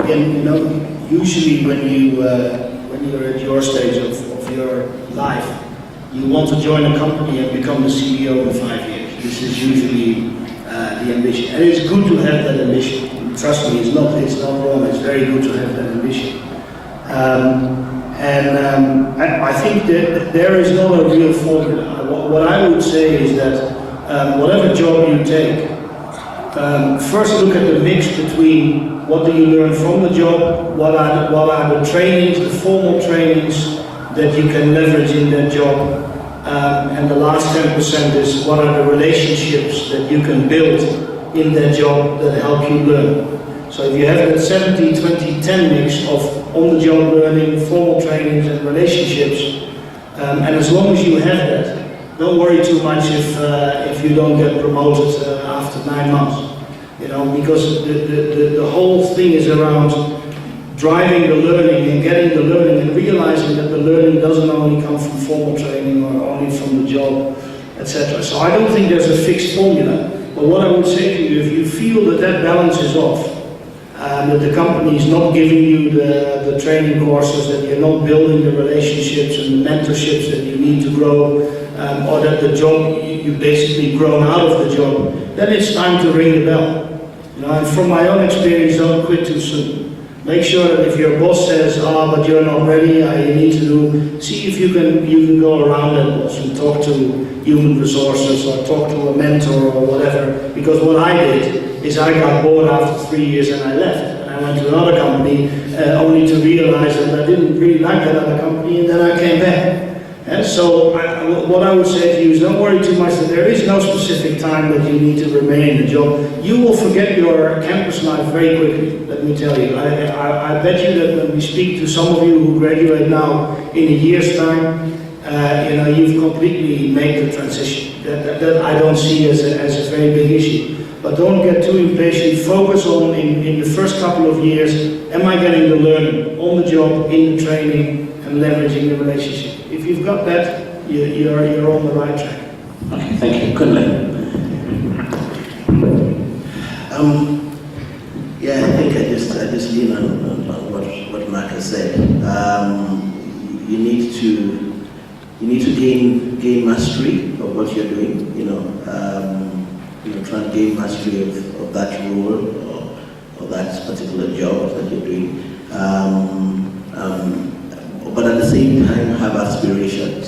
Again, usually when you're at your stage of your life, you want to join a company and become the CEO in 5 years. This is usually the ambition, and it's good to have that ambition. Trust me, it's not wrong. It's very good to have that ambition. I think that there is not a real formula. What I would say is that whatever job you take, first look at the mix between what do you learn from the job, what are the trainings, the formal trainings that you can leverage in that job, and the last 10% is what are the relationships that you can build in that job that help you learn. So if you have that 70-20-10 mix of on-the-job learning, formal trainings and relationships, and as long as you have that, don't worry too much if you don't get promoted after 9 months. Because the whole thing is around driving the learning and getting the learning and realizing that the learning doesn't only come from formal training or only from the job, etc. So I don't think there's a fixed formula. But what I would say to you, if you feel that balance is off, that the company is not giving you the training courses, that you're not building the relationships and the mentorships that you need to grow, or that the job, you've basically grown out of the job, then it's time to ring the bell. And from my own experience, don't quit too soon. Make sure that if your boss says, but you're not ready, you need to do, see if you can go around that boss and talk to human resources or talk to a mentor or whatever. Because what I did is I got bored after 3 years and I left. And I went to another company only to realize that I didn't really like that other company, and then I came back. And so what I would say to you is don't worry too much that there is no specific time that you need to remain in the job. You will forget your campus life very quickly, let me tell you. I bet you that when we speak to some of you who graduate now in a year's time, you've completely made the transition. That I don't see as a very big issue. But don't get too impatient. Focus on, in the first couple of years, am I getting the learning on the job, in the training, and leveraging the relationship? If you've got that, you're on the right track. Okay, thank you. Kunle. Yeah, I think I just lean on what Mark has said. You need to gain mastery of what you're doing. Try and gain mastery of that role or that particular job that you're doing. But at the same time, have aspirations.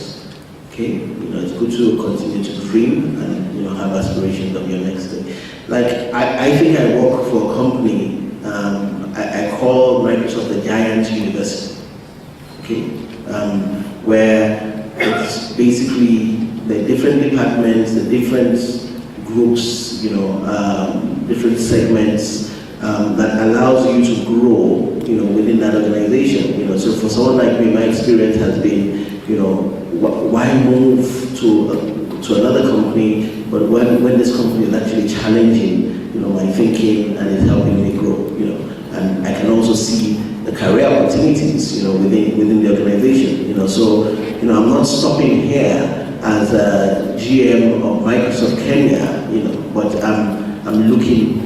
Okay, it's good to continue to dream and have aspirations of your next thing. Like I think I work for a company. I call Microsoft the Giant University. Okay, where it's basically the different departments, the different groups, different segments that allows you to grow, within that organization. So for someone like me, my experience has been, why move to to another company, but when this company is actually challenging, my thinking and is helping me grow, and I can also see the career opportunities, within the organization, so, I'm not stopping here as a GM of Microsoft Kenya, but I'm looking,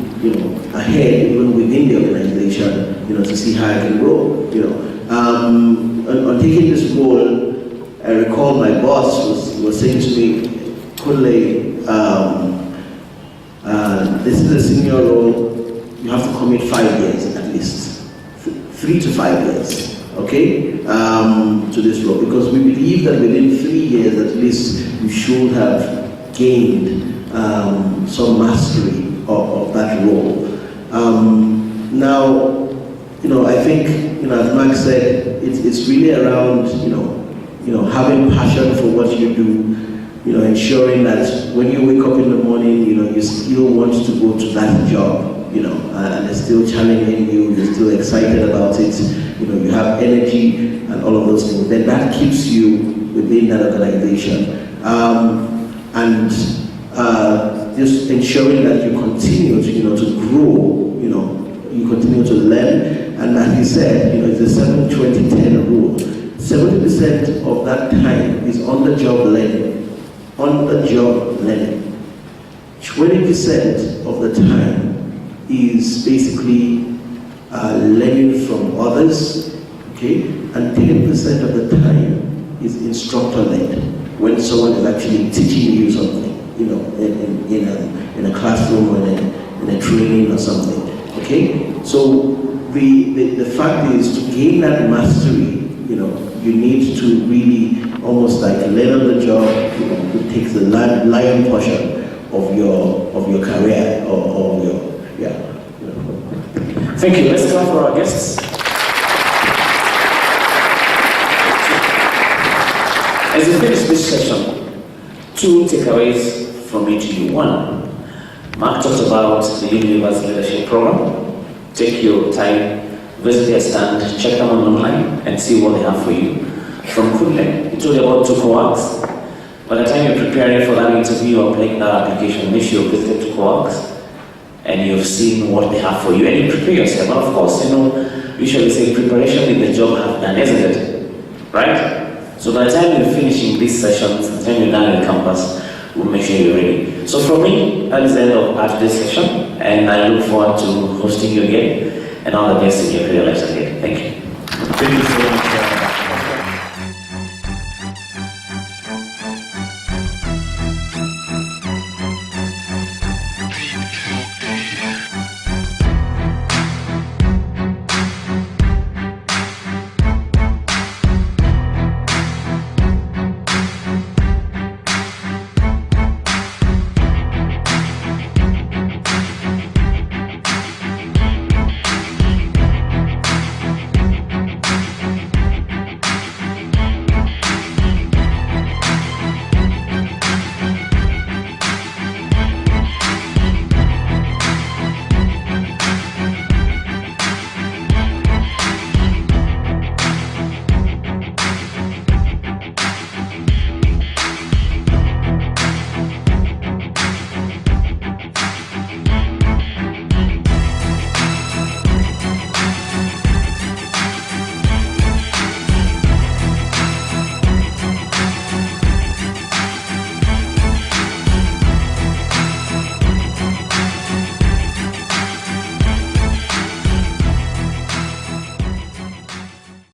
ahead even within the organization, to see how I can grow, on taking this role, I recall my boss was saying to me, Kunle, this is a senior role, you have to commit 5 years at least, 3 to 5 years, okay, to this role, because we believe that within 3 years at least you should have gained some mastery of that role. Now, I think, as Mark said, it's really around, having passion for what you do, ensuring that when you wake up in the morning, you still want to go to that job, and it's still challenging you, you're still excited about it, you have energy and all of those things. Then that keeps you within that organization. And just ensuring that you continue to grow, you continue to learn. And as he said, it's the 7-20-10 rule. 70% of that time is on-the-job learning. On-the-job learning. 20% of the time is basically learning from others, okay? And 10% of the time is instructor-led, when someone is actually teaching you something, in a classroom or in a training or something, okay? So the fact is, to gain that mastery, you need to really almost like learn on the job, it takes the lion portion of your career or your, Thank you. Let's clap for our guests. As we finish this session, 2 takeaways from me to you. 1, Mark talked about the Universe Leadership Program. Take your time, visit their stand, check them on online, and see what they have for you. From Kunle, he told you about 2 co-works. By the time you're preparing for that interview or playing that application, make sure you visit 2 co-works and you've seen what they have for you, and you prepare yourself. And of course, we usually say preparation is the job half done, isn't it? Right? So by the time you're finishing these sessions, by the time you're done in campus, we'll make sure you're ready. So from me, that is the end of today's session, and I look forward to hosting you again and all the best in your career lives ahead. Thank you. Thank you so much.